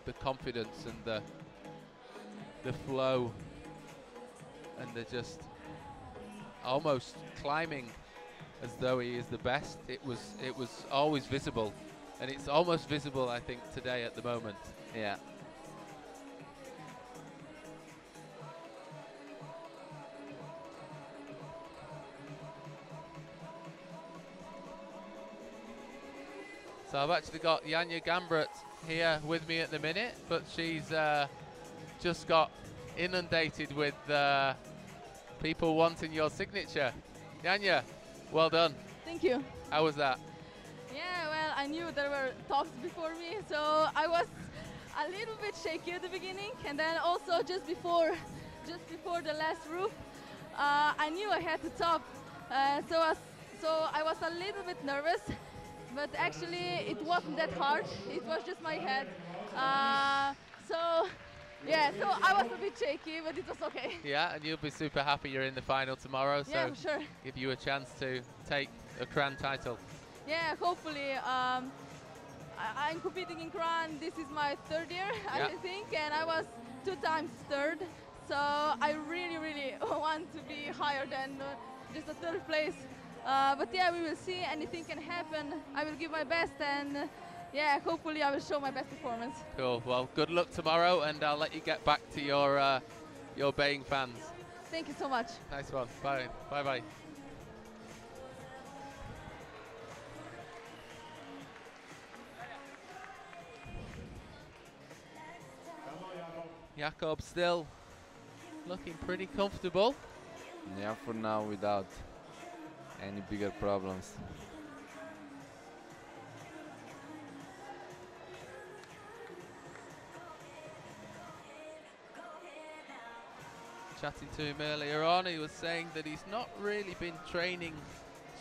the confidence and the flow and the just almost climbing as though he is the best. It was always visible, and it's almost visible, I think, today at the moment. Yeah. So I've actually got Janja Gambrat here with me at the minute, but she's just got inundated with people wanting your signature. Janja, well done. Thank you. How was that? Yeah, well, I knew there were talks before me, so I was a little bit shaky at the beginning, and then also just before the last roof, I knew I had to top. So I was a little bit nervous, but actually it wasn't that hard. It was just my head. Yeah, so I was a bit shaky, but it was okay. Yeah, and you'll be super happy you're in the final tomorrow, so yeah, I'm sure. Give you a chance to take a Kranj title. Yeah, hopefully. I'm competing in Kranj. This is my 3rd year, I think, and I was 2 times 3rd. So I really, really want to be higher than just a 3rd place. But yeah, we will see. Anything can happen. I will give my best, and yeah, hopefully I will show my best performance. Cool. Well, good luck tomorrow, and I'll let you get back to your baying fans. Thank you so much. Nice one. Bye. Bye. Bye. Jakob still looking pretty comfortable. Yeah, for now, without any bigger problems. Chatting to him earlier on, he was saying that he's not really been training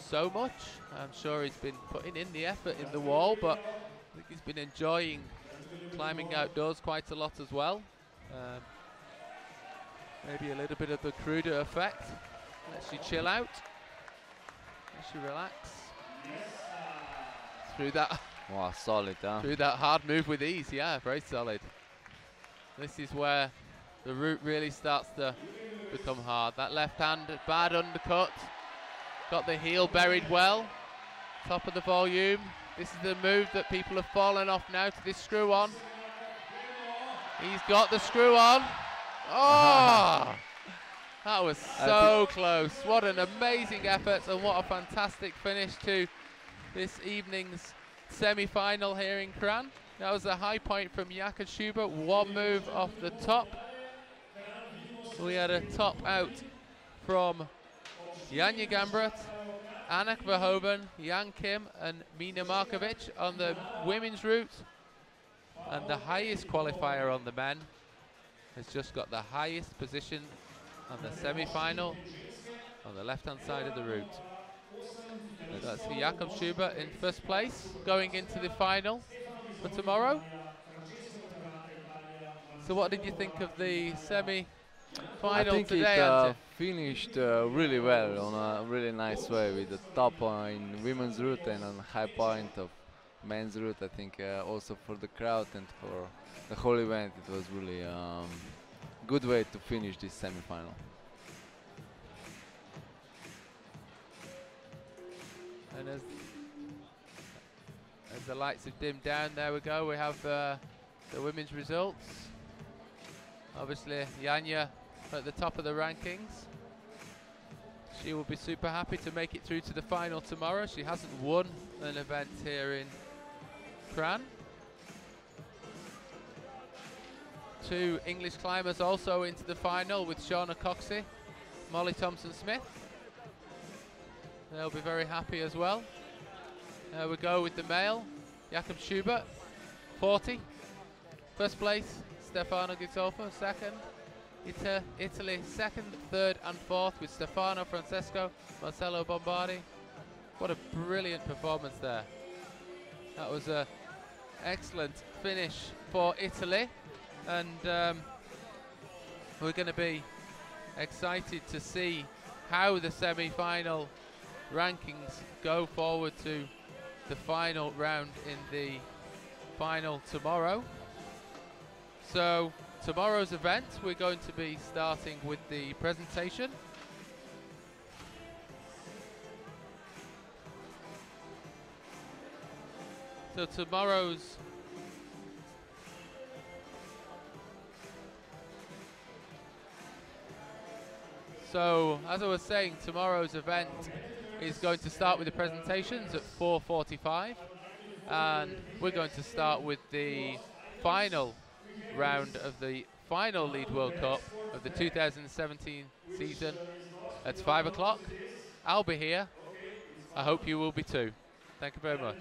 so much. I'm sure he's been putting in the effort in the wall, but I think he's been enjoying climbing outdoors quite a lot as well. Maybe a little bit of the Kruder effect. Lets you chill out. Lets you relax. Through that. Wow, solid, huh? Through that hard move with ease, yeah, very solid. This is where the route really starts to become hard. That left hand, bad undercut. Got the heel buried well. Top of the volume. This is the move that people have fallen off now to this screw on. He's got the screw on. Oh! That was so close. What an amazing effort, and what a fantastic finish to this evening's semi-final here in Kranj. That was a high point from Jakob Schubert. One move off the top. We had a top out from Janja Gambrat, Anna Verhoeven, Jan Kim and Beena Markovic on the women's route. And the highest qualifier on the men has just got the highest position on the semi-final. on the left-hand side of the route. That's Jakob Schubert in first place, going into the final for tomorrow. So what did you think of the semi-final I think today, it Ante? finished really well on a really nice way with the top in women's route and on high point of men's route. I think also for the crowd and for the whole event it was really good way to finish this semi-final. And as the lights have dimmed down, there we go. We have the women's results. Obviously, Janja at the top of the rankings. She will be super happy to make it through to the final tomorrow. She hasn't won an event here in Kranj. 2 English climbers also into the final with Shauna Coxey, Molly Thompson-Smith. They'll be very happy as well. There we go with the male, Jakob Schubert, 40. First place, Stefano Gitolfo, second. Italy, second, third and fourth with Stefano Francesco, Marcello Bombardi. What a brilliant performance there. That was an excellent finish for Italy. And we're going to be excited to see how the semi-final rankings go forward to the final round in the final tomorrow. So tomorrow's event, we're going to be starting with the presentation. So tomorrow's as I was saying, tomorrow's event is going to start with the presentations at 4:45, and we're going to start with the final round of the final Lead World Cup of the 2017 season at 5 o'clock. I'll be here. I hope you will be too. Thank you very much.